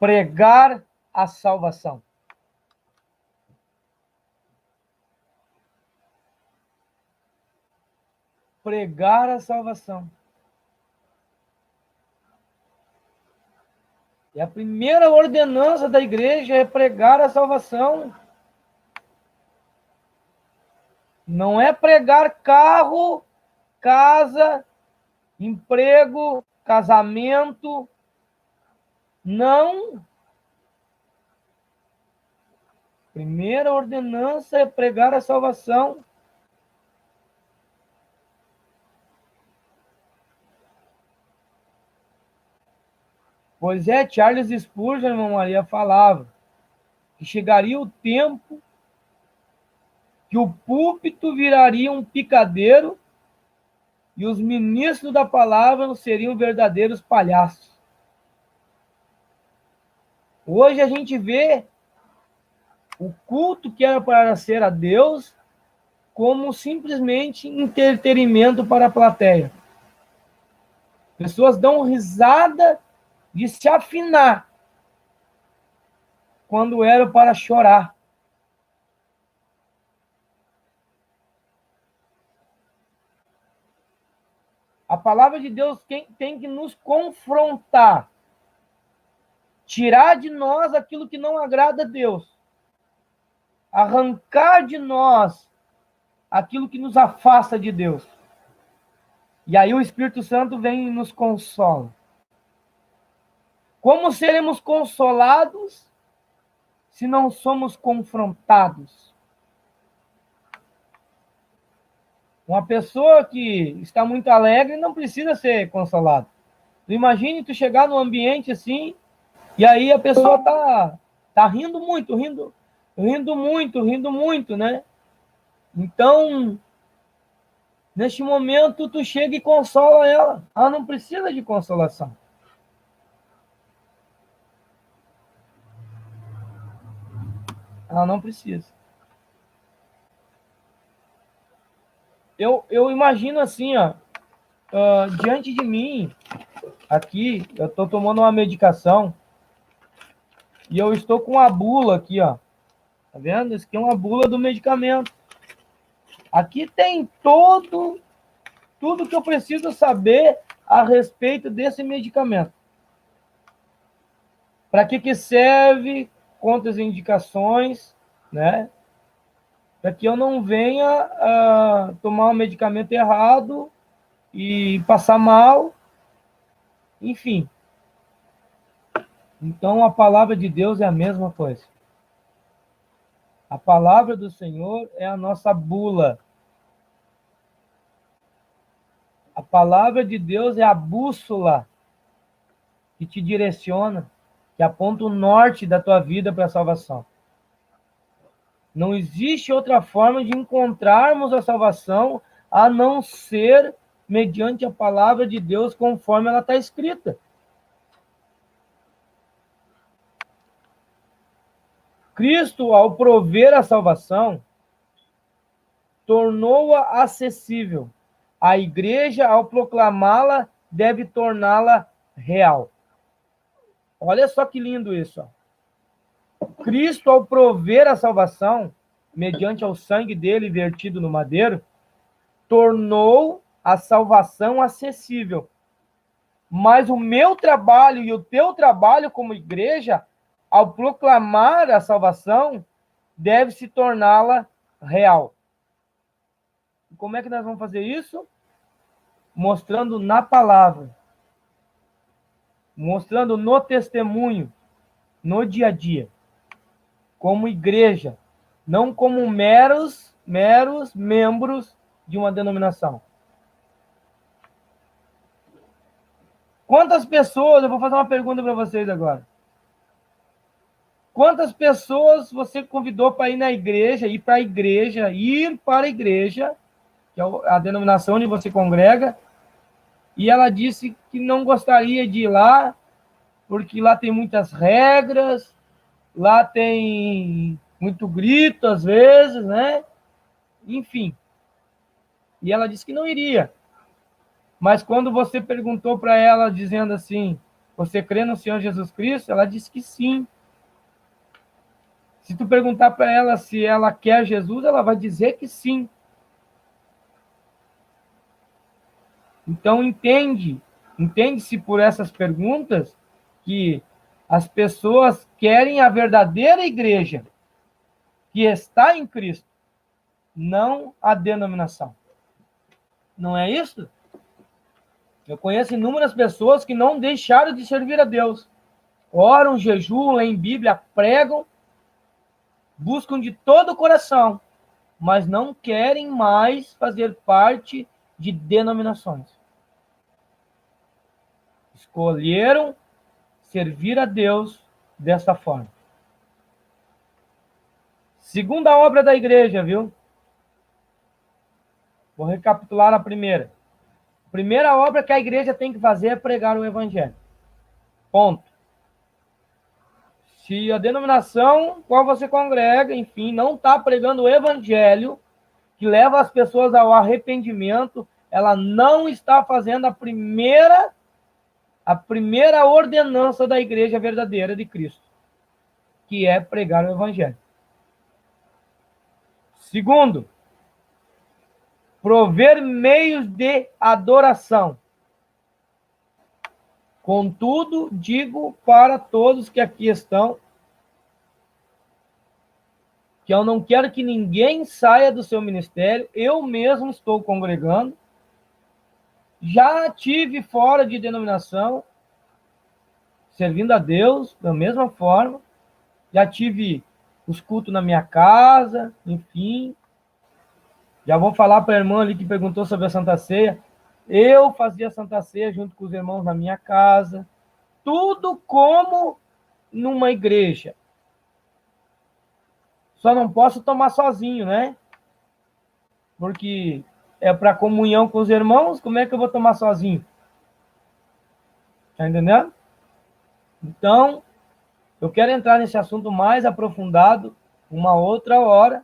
pregar a salvação. Pregar a salvação. E a primeira ordenança da igreja é pregar a salvação. Não é pregar carro, casa, emprego, casamento. Não. Primeira ordenança é pregar a salvação. Pois é, Charles Spurgeon, irmã Maria, falava que chegaria o tempo que o púlpito viraria um picadeiro e os ministros da palavra seriam verdadeiros palhaços. Hoje a gente vê o culto que era para ser a Deus como simplesmente entretenimento para a plateia. Pessoas dão risada de se afinar quando era para chorar. A palavra de Deus tem que nos confrontar, tirar de nós aquilo que não agrada a Deus, arrancar de nós aquilo que nos afasta de Deus. E aí o Espírito Santo vem e nos consola. Como seremos consolados se não somos confrontados? Uma pessoa que está muito alegre não precisa ser consolada. Imagine tu chegar num ambiente assim, e aí a pessoa tá rindo muito, rindo. rindo muito, né? Então, neste momento, tu chega e consola ela. Ela não precisa de consolação. Ela não precisa. Eu imagino assim, ó, diante de mim, aqui, eu estou tomando uma medicação e eu estou com a bula aqui, ó. Tá vendo? Isso aqui é uma bula do medicamento. Aqui tem tudo que eu preciso saber a respeito desse medicamento. Para que serve, quantas indicações, né? Para que eu não venha tomar um medicamento errado e passar mal, enfim. Então, a palavra de Deus é a mesma coisa. A palavra do Senhor é a nossa bula. A palavra de Deus é a bússola que te direciona, que aponta o norte da tua vida para a salvação. Não existe outra forma de encontrarmos a salvação a não ser mediante a palavra de Deus conforme ela está escrita. Cristo, ao prover a salvação, tornou-a acessível. A igreja, ao proclamá-la, deve torná-la real. Olha só que lindo isso. Ó. Cristo, ao prover a salvação, mediante ao sangue dele vertido no madeiro, tornou a salvação acessível. Mas o meu trabalho e o teu trabalho como igreja, ao proclamar a salvação, deve se torná-la real. E como é que nós vamos fazer isso? Mostrando na palavra, mostrando no testemunho, no dia a dia, como igreja, não como meros membros de uma denominação. Quantas pessoas, eu vou fazer uma pergunta para vocês agora. Quantas pessoas você convidou para ir na igreja, ir para a igreja, que é a denominação onde você congrega, e ela disse que não gostaria de ir lá, porque lá tem muitas regras, lá tem muito grito às vezes, né? Enfim. E ela disse que não iria. Mas quando você perguntou para ela, dizendo assim, você crê no Senhor Jesus Cristo? Ela disse que sim. Se tu perguntar para ela se ela quer Jesus, ela vai dizer que sim. Então, entende-se por essas perguntas que as pessoas querem a verdadeira igreja que está em Cristo, não a denominação. Não é isso? Eu conheço inúmeras pessoas que não deixaram de servir a Deus. Oram, jejuam, leem Bíblia, pregam, buscam de todo o coração, mas não querem mais fazer parte de denominações. Escolheram servir a Deus dessa forma. Segunda obra da igreja, viu? Vou recapitular a primeira. A primeira obra que a igreja tem que fazer é pregar o evangelho. Ponto. Se a denominação qual você congrega, enfim, não está pregando o evangelho, que leva as pessoas ao arrependimento, ela não está fazendo a primeira ordenança da igreja verdadeira de Cristo, que é pregar o evangelho. Segundo, prover meios de adoração. Contudo, digo para todos que aqui estão, que eu não quero que ninguém saia do seu ministério. Eu mesmo estou congregando. Já tive fora de denominação, servindo a Deus da mesma forma. Já tive os cultos na minha casa, enfim. Já vou falar para a irmã ali que perguntou sobre a Santa Ceia. Eu fazia a Santa Ceia junto com os irmãos na minha casa. Tudo como numa igreja. Só não posso tomar sozinho, né? Porque é para comunhão com os irmãos, como é que eu vou tomar sozinho? Tá entendendo? Então, eu quero entrar nesse assunto mais aprofundado uma outra hora,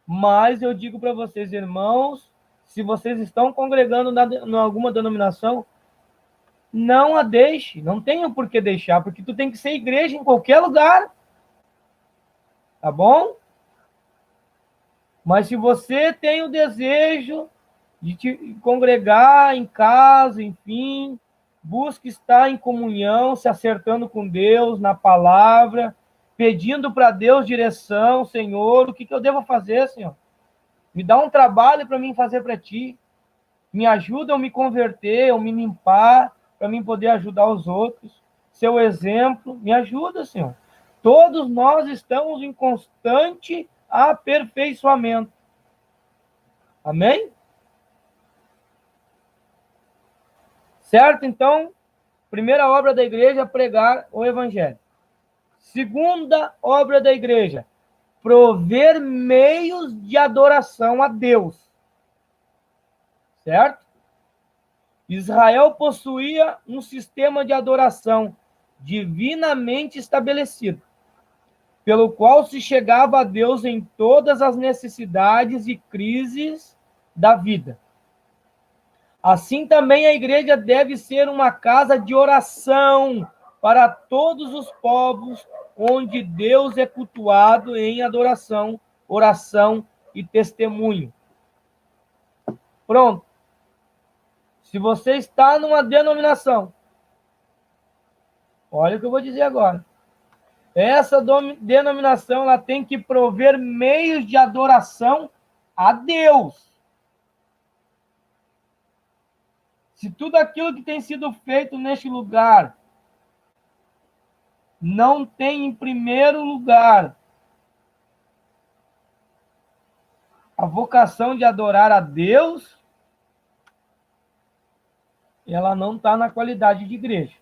mas eu digo para vocês, irmãos, se vocês estão congregando em alguma denominação, não a deixe, não tenham por que deixar, porque tu tem que ser igreja em qualquer lugar, tá bom? Mas se você tem o desejo de te congregar em casa, enfim, busque estar em comunhão, se acertando com Deus, na palavra, pedindo para Deus direção, Senhor, o que eu devo fazer, Senhor? Me dá um trabalho para mim fazer para ti. Me ajuda a me converter, a me limpar, para mim poder ajudar os outros. Seu exemplo, me ajuda, Senhor. Todos nós estamos em constante aperfeiçoamento. Amém? Certo? Então, primeira obra da igreja é pregar o evangelho. Segunda obra da igreja, prover meios de adoração a Deus. Certo? Israel possuía um sistema de adoração divinamente estabelecido, pelo qual se chegava a Deus em todas as necessidades e crises da vida. Assim também a igreja deve ser uma casa de oração para todos os povos, onde Deus é cultuado em adoração, oração e testemunho. Pronto. Se você está numa denominação, olha o que eu vou dizer agora. Essa denominação ela tem que prover meios de adoração a Deus. Se tudo aquilo que tem sido feito neste lugar não tem em primeiro lugar a vocação de adorar a Deus, ela não está na qualidade de igreja.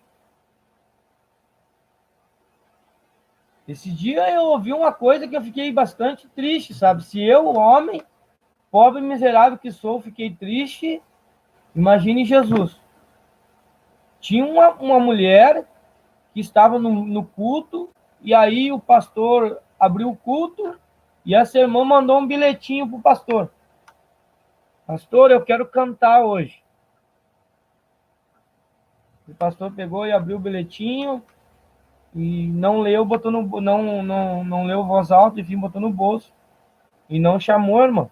Esse dia eu ouvi uma coisa que eu fiquei bastante triste, sabe? Se eu, homem, pobre e miserável que sou, fiquei triste, imagine Jesus. Tinha uma mulher que estava no culto, e aí o pastor abriu o culto, e essa irmã mandou um bilhetinho para o pastor. Pastor, eu quero cantar hoje. O pastor pegou e abriu o bilhetinho, e não leu, botou no, não leu voz alta, enfim, botou no bolso. E não chamou, irmão.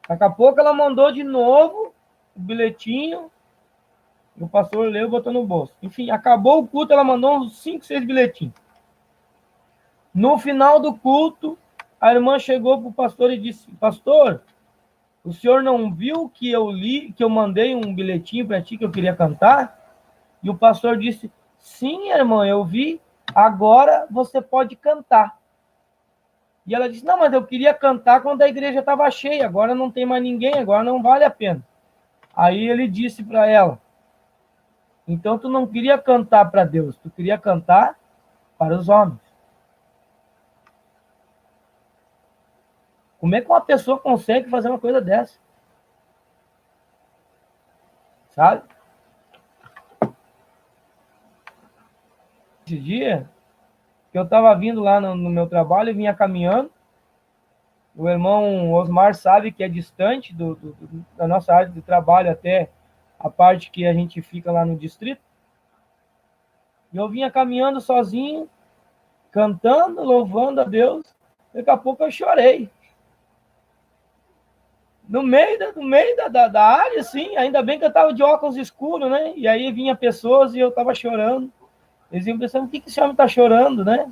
Daqui a pouco ela mandou de novo o bilhetinho, o pastor leu e botou no bolso. Enfim, acabou o culto, ela mandou uns 5, 6 bilhetinhos. No final do culto, a irmã chegou para o pastor e disse: pastor, o senhor não viu que eu li, que eu mandei um bilhetinho para ti que eu queria cantar? E o pastor disse: sim, irmã, eu vi, agora você pode cantar. E ela disse: não, mas eu queria cantar quando a igreja estava cheia, agora não tem mais ninguém, agora não vale a pena. Aí ele disse para ela: então tu não queria cantar para Deus, tu queria cantar para os homens. Como é que uma pessoa consegue fazer uma coisa dessa? Sabe? Esse dia, que eu estava vindo lá no meu trabalho, eu vinha caminhando, o irmão Osmar sabe que é distante da nossa área de trabalho até a parte que a gente fica lá no distrito. E eu vinha caminhando sozinho, cantando, louvando a Deus. Daqui a pouco eu chorei. No meio da área, assim, ainda bem que eu estava de óculos escuros, né? E aí vinha pessoas e eu estava chorando. Eles iam pensando: o que esse homem está chorando, né?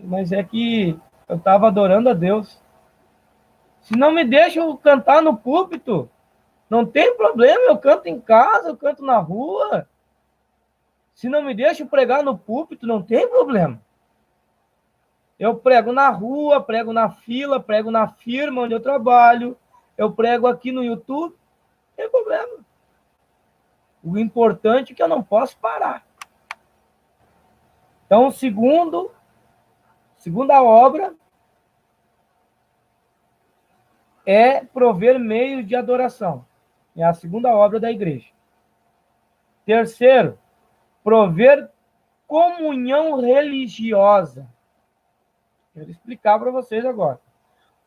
Mas é que eu estava adorando a Deus. Se não me deixa eu cantar no púlpito, não tem problema, eu canto em casa, eu canto na rua. Se não me deixa eu pregar no púlpito, não tem problema. Eu prego na rua, prego na fila, prego na firma onde eu trabalho, eu prego aqui no YouTube, não tem problema. O importante é que eu não posso parar. Então, segundo Segunda obra é prover meios de adoração. É a segunda obra da igreja. Terceiro, prover comunhão religiosa. Quero explicar para vocês agora.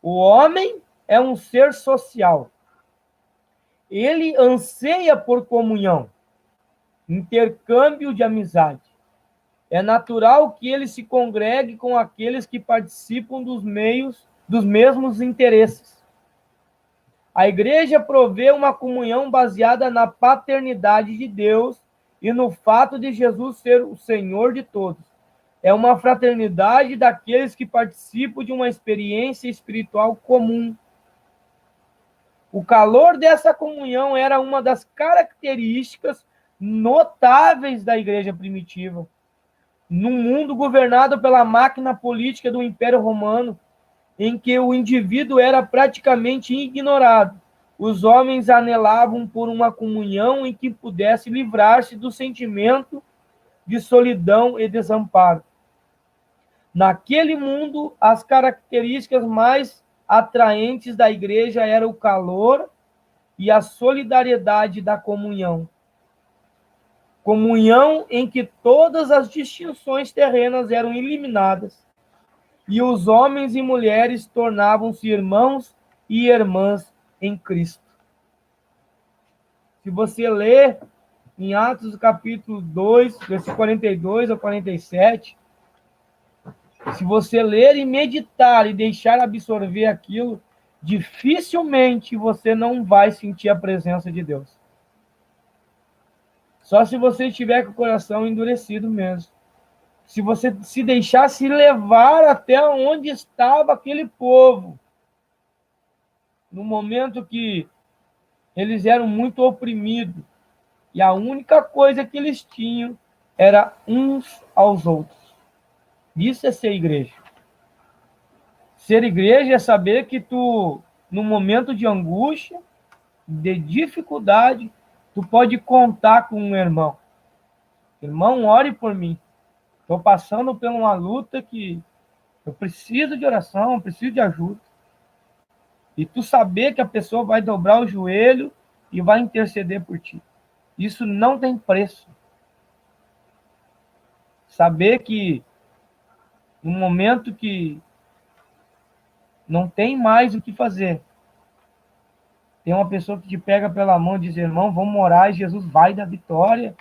O homem é um ser social. Ele anseia por comunhão, intercâmbio de amizade. É natural que ele se congregue com aqueles que participam dos mesmos interesses. A igreja provê uma comunhão baseada na paternidade de Deus e no fato de Jesus ser o Senhor de todos. É uma fraternidade daqueles que participam de uma experiência espiritual comum. O calor dessa comunhão era uma das características notáveis da igreja primitiva. Num mundo governado pela máquina política do Império Romano, em que o indivíduo era praticamente ignorado, os homens anelavam por uma comunhão em que pudesse livrar-se do sentimento de solidão e desamparo. Naquele mundo, as características mais atraentes da igreja eram o calor e a solidariedade da comunhão. Comunhão em que todas as distinções terrenas eram eliminadas e os homens e mulheres tornavam-se irmãos e irmãs em Cristo. Se você ler em Atos capítulo 2, versículo 42 a 47, se você ler e meditar e deixar absorver aquilo, dificilmente você não vai sentir a presença de Deus. Só se você estiver com o coração endurecido mesmo. Se você se deixasse levar até onde estava aquele povo, no momento que eles eram muito oprimidos, e a única coisa que eles tinham era uns aos outros. Isso é ser igreja. Ser igreja é saber que tu, no momento de angústia, de dificuldade, tu pode contar com um irmão. Irmão, ore por mim. Estou passando por uma luta que eu preciso de oração, eu preciso de ajuda. E tu saber que a pessoa vai dobrar o joelho e vai interceder por ti. Isso não tem preço. Saber que no momento que não tem mais o que fazer, tem uma pessoa que te pega pela mão e diz, irmão, vamos orar e Jesus vai dar vitória.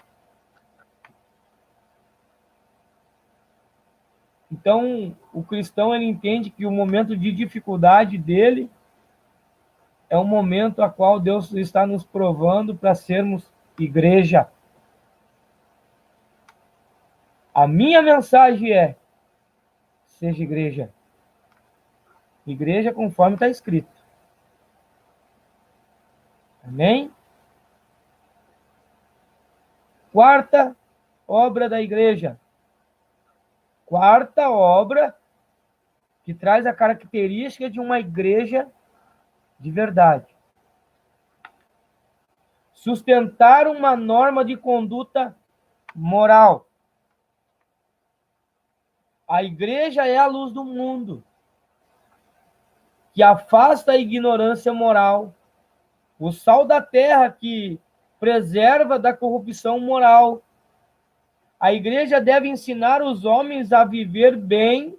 Então, o cristão, ele entende que o momento de dificuldade dele é um momento a qual Deus está nos provando para sermos igreja. A minha mensagem é, seja igreja. Igreja conforme está escrito. Amém? Quarta obra da igreja. Quarta obra que traz a característica de uma igreja de verdade. Sustentar uma norma de conduta moral. A igreja é a luz do mundo, que afasta a ignorância moral, o sal da terra que preserva da corrupção moral. A igreja deve ensinar os homens a viver bem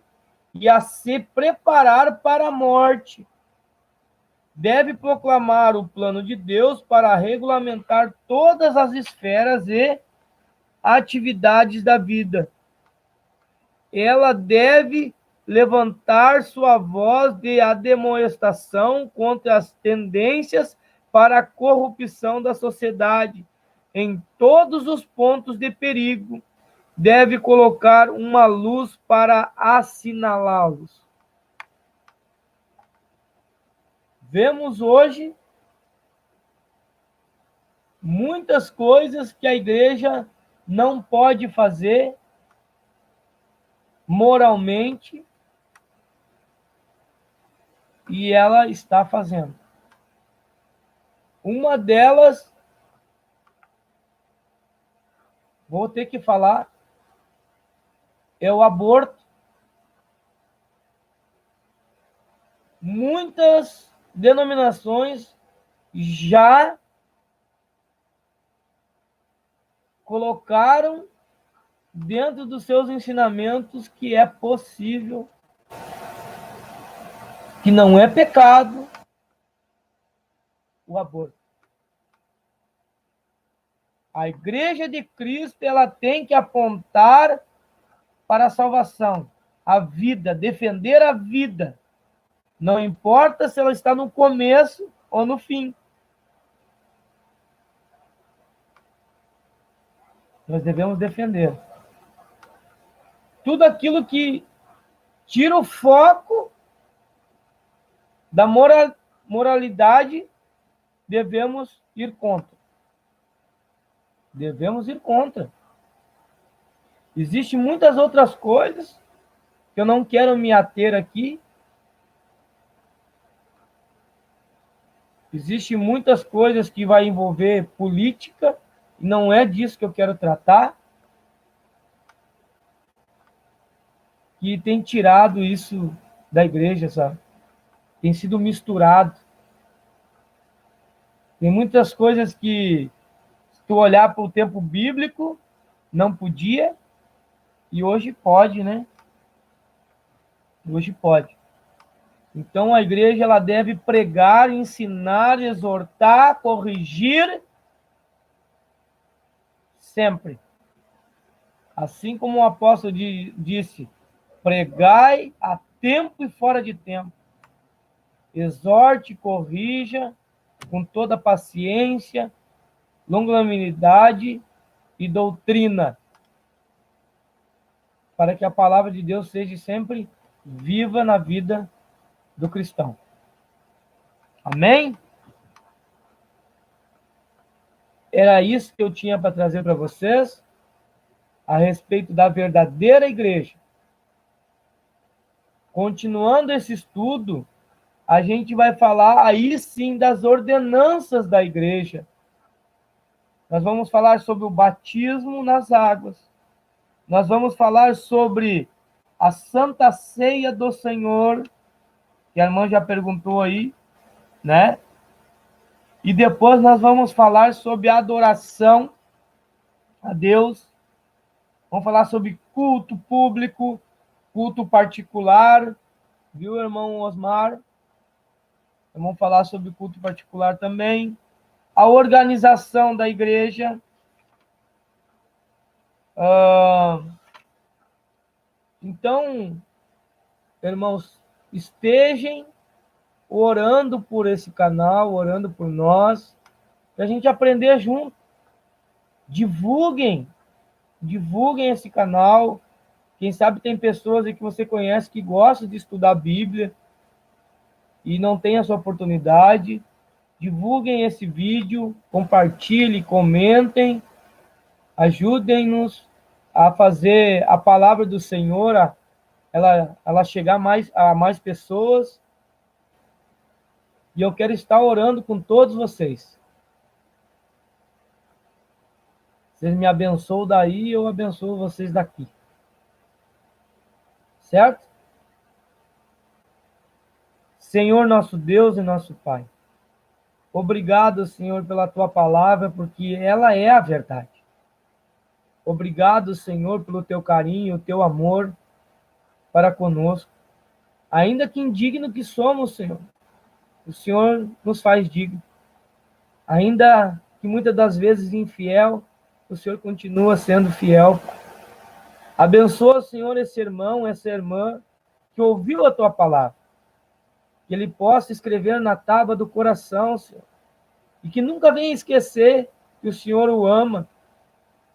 e a se preparar para a morte. Deve proclamar o plano de Deus para regulamentar todas as esferas e atividades da vida. Ela deve levantar sua voz de admoestação contra as tendências para a corrupção da sociedade em todos os pontos de perigo. Deve colocar uma luz para assinalá-los. Vemos hoje muitas coisas que a igreja não pode fazer moralmente e ela está fazendo. Uma delas, vou ter que falar, é o aborto. muitas denominações já colocaram dentro dos seus ensinamentos que é possível, que não é pecado o aborto. A Igreja de Cristo, ela tem que apontar para a salvação, a vida, defender a vida. Não importa se ela está no começo ou no fim. Nós devemos defender tudo aquilo que tira o foco da moralidade, devemos ir contra. Devemos ir contra. Existem muitas outras coisas que eu não quero me ater aqui. Existem muitas coisas que vai envolver política, e não é disso que eu quero tratar, que tem tirado isso da igreja, sabe? Tem sido misturado. Tem muitas coisas que, se tu olhar para o tempo bíblico, não podia, e hoje pode, né? Hoje pode. Então, a igreja ela deve pregar, ensinar, exortar, corrigir, sempre. Assim como o apóstolo disse, pregai a tempo e fora de tempo. Exorte, corrija, com toda paciência, longanimidade e doutrina, para que a palavra de Deus seja sempre viva na vida do cristão. Amém? Era isso que eu tinha para trazer para vocês a respeito da verdadeira igreja. Continuando esse estudo, a gente vai falar aí sim das ordenanças da igreja. Nós vamos falar sobre o batismo nas águas. Nós vamos falar sobre a Santa Ceia do Senhor, que a irmã já perguntou aí, né? E depois nós vamos falar sobre a adoração a Deus. Vamos falar sobre culto público, culto particular, viu, irmão Osmar? Vamos falar sobre culto particular também. A organização da igreja. Então, irmãos, estejam orando por esse canal, orando por nós, para a gente aprender junto. Divulguem esse canal. Quem sabe tem pessoas aí que você conhece que gostam de estudar a Bíblia e não tem essa oportunidade. Divulguem esse vídeo, compartilhem, comentem, ajudem-nos a fazer a palavra do Senhor, ela chegar a mais pessoas. E eu quero estar orando com todos vocês. Vocês me abençoam daí, eu abençoo vocês daqui. Certo? Senhor, nosso Deus e nosso Pai, obrigado, Senhor, pela tua palavra, porque ela é a verdade. Obrigado, Senhor, pelo teu carinho, o teu amor para conosco. Ainda que indigno que somos, Senhor, o Senhor nos faz digno. Ainda que muitas das vezes infiel, o Senhor continua sendo fiel. Abençoa, Senhor, esse irmão, essa irmã que ouviu a tua palavra. Que ele possa escrever na tábua do coração, Senhor. E que nunca venha esquecer que o Senhor o ama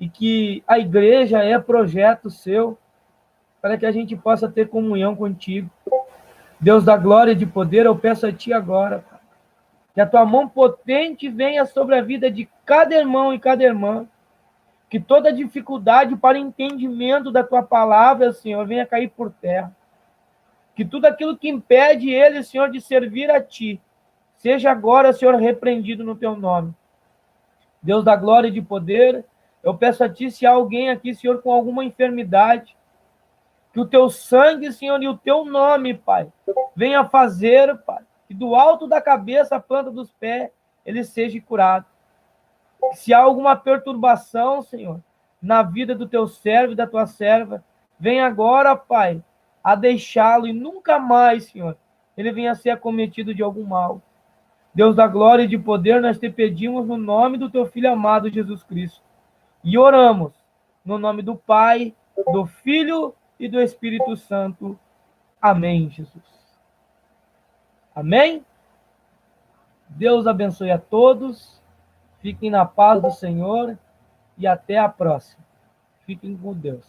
e que a igreja é projeto seu para que a gente possa ter comunhão contigo. Deus da glória e de poder, eu peço a ti agora, que a tua mão potente venha sobre a vida de cada irmão e cada irmã, que toda dificuldade para entendimento da tua palavra, Senhor, venha cair por terra. Que tudo aquilo que impede ele, Senhor, de servir a ti, seja agora, Senhor, repreendido no teu nome. Deus da glória e de poder, eu peço a ti, se há alguém aqui, Senhor, com alguma enfermidade, Que o teu sangue, Senhor, e o teu nome, Pai, venha fazer, Pai, que do alto da cabeça à planta dos pés, ele seja curado. Se há alguma perturbação, Senhor, na vida do teu servo e da tua serva, vem agora, Pai, a deixá-lo e nunca mais, Senhor, ele venha a ser acometido de algum mal. Deus da glória e de poder, nós te pedimos no nome do teu Filho amado, Jesus Cristo. E oramos no nome do Pai, do Filho e do Espírito Santo. Amém, Jesus. Amém? Deus abençoe a todos. Fiquem na paz do Senhor e até a próxima. Fiquem com Deus.